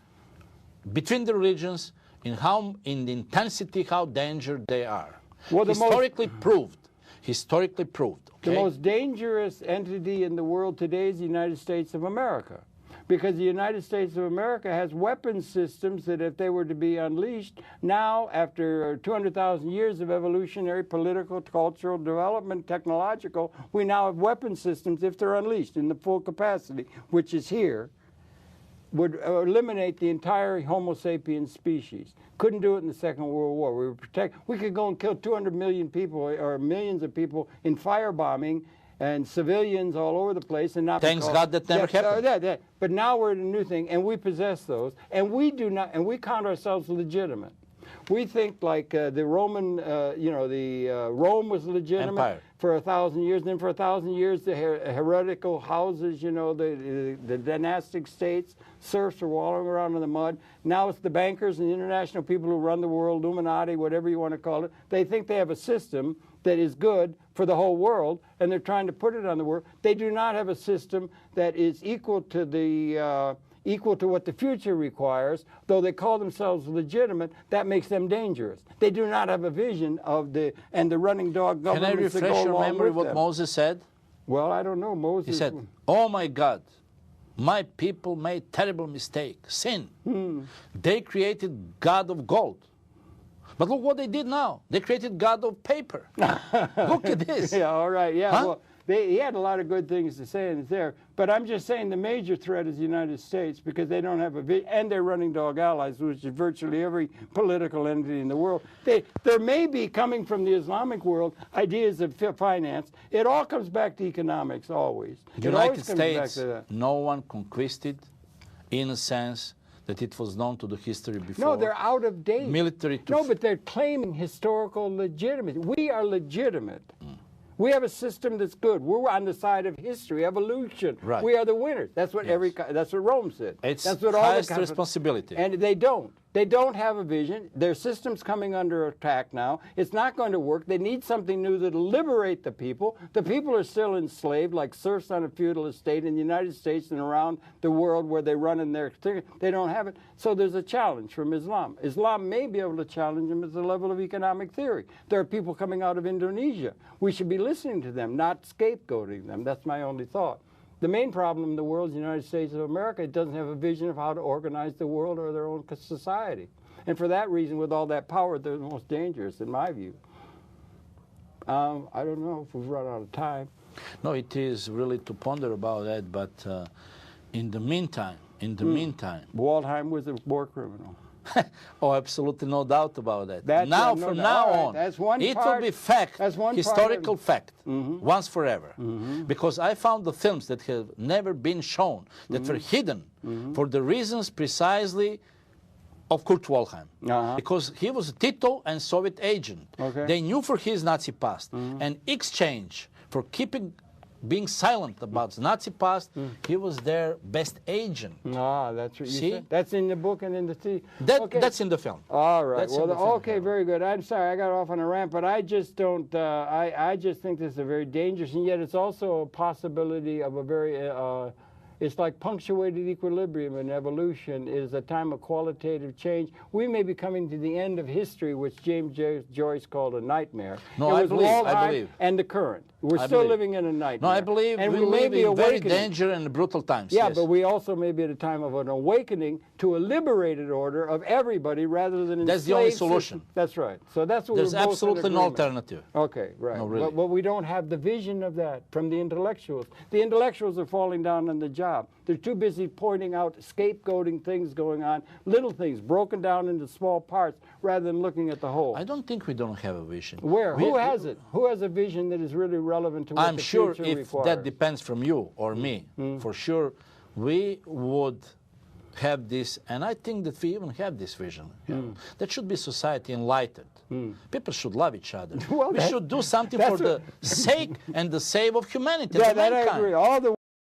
between the religions in the intensity, how dangerous they are. Well, historically proved. Okay? The most dangerous entity in the world today is the United States of America. because the United States of America has weapon systems that if they were to be unleashed, now after 200,000 years of evolutionary, political, cultural development, technological, we now have weapon systems, if they're unleashed in the full capacity, which is here, would eliminate the entire Homo sapiens species. Couldn't do it in the Second World War. We could go and kill 200 million people or millions of people in firebombing and civilians all over the place, and not. Thanks God that never happened. But now we're at a new thing, and we possess those, and we do not, and we count ourselves legitimate. We think like the Roman, Rome was legitimate Empire. for 1,000 years. Then for 1,000 years, the heretical houses, the dynastic states, serfs are wallowing around in the mud. Now it's the bankers and the international people who run the world, Illuminati, whatever you want to call it. They think they have a system that is good for the whole world, and they're trying to put it on the world. They do not have a system that is equal to the equal to what the future requires. Though they call themselves legitimate, that makes them dangerous. They do not have a vision of the running dog governments. Can I refresh your memory what Moses said? Well, I don't know. Moses. He said, "Oh my God, my people made terrible mistake, sin. They created God of gold. But look what they did now. They created God of paper. Look at this." Yeah, all right. Yeah, huh? well, he had a lot of good things to say in there. But I'm just saying the major threat is the United States, because they don't have a vision, and they're running dog allies, which is virtually every political entity in the world. There may be, coming from the Islamic world, ideas of finance. It all comes back to economics, always. The United States, no one conquered in a sense that it was known to the history before. No, they're out of date. Military. No, but they're claiming historical legitimacy. We are legitimate. We have a system that's good. We're on the side of history, evolution. Right. We are the winners. That's what that's what Rome said. It's that's what highest responsibility. And they don't. They don't have a vision. Their system's coming under attack now. It's not going to work. They need something new that'll liberate the people. The people are still enslaved like serfs on a feudal estate in the United States and around the world where they run in their... They don't have it. So there's a challenge from Islam. Islam may be able to challenge them at the level of economic theory. There are people coming out of Indonesia. We should be listening to them, not scapegoating them. That's my only thought. The main problem in the world is the United States of America. It doesn't have a vision of how to organize the world or their own society. And for that reason, with all that power, they're the most dangerous, in my view. I don't know if we've run out of time. No, it is really to ponder about that, but in the meantime, Waldheim was a war criminal. Oh, absolutely no doubt about that. From now on, that's one it part, will be fact, that's one historical fact, once forever. Because I found the films that have never been shown, that were hidden, for the reasons precisely of Kurt Waldheim. Because he was a Tito and Soviet agent. Okay. They knew for his Nazi past. And exchange for being silent about the Nazi past, he was their best agent. That's what you See? said. That's in the book and in the TV. That's in the film. All right. That's okay, very good. I'm sorry I got off on a rant, but I just don't. I just think this is a very dangerous, and yet it's also a possibility of a very. It's like punctuated equilibrium in evolution. It is a time of qualitative change. We may be coming to the end of history, which James Joyce called a nightmare. No, I believe. And the current. We're still living in a nightmare. No, I believe and we live in very dangerous and brutal times. Yeah, yes. but we also may be at a time of an awakening to a liberated order of everybody rather than that's the only solution. That's right. So that's what there's we're both absolutely no alternative. Okay, right. No, really. But we don't have the vision of that from the intellectuals. The intellectuals are falling down on the job. They're too busy pointing out scapegoating things going on, little things broken down into small parts, rather than looking at the whole. I don't think we don't have a vision. Where? Who has it? Who has a vision that is really relevant to what the future requires? I'm sure if that depends from you or me, for sure, we would have this, and I think that we even have this vision. That should be society enlightened. People should love each other. We should do something for the sake and the save of humanity. Yeah, that I agree. All the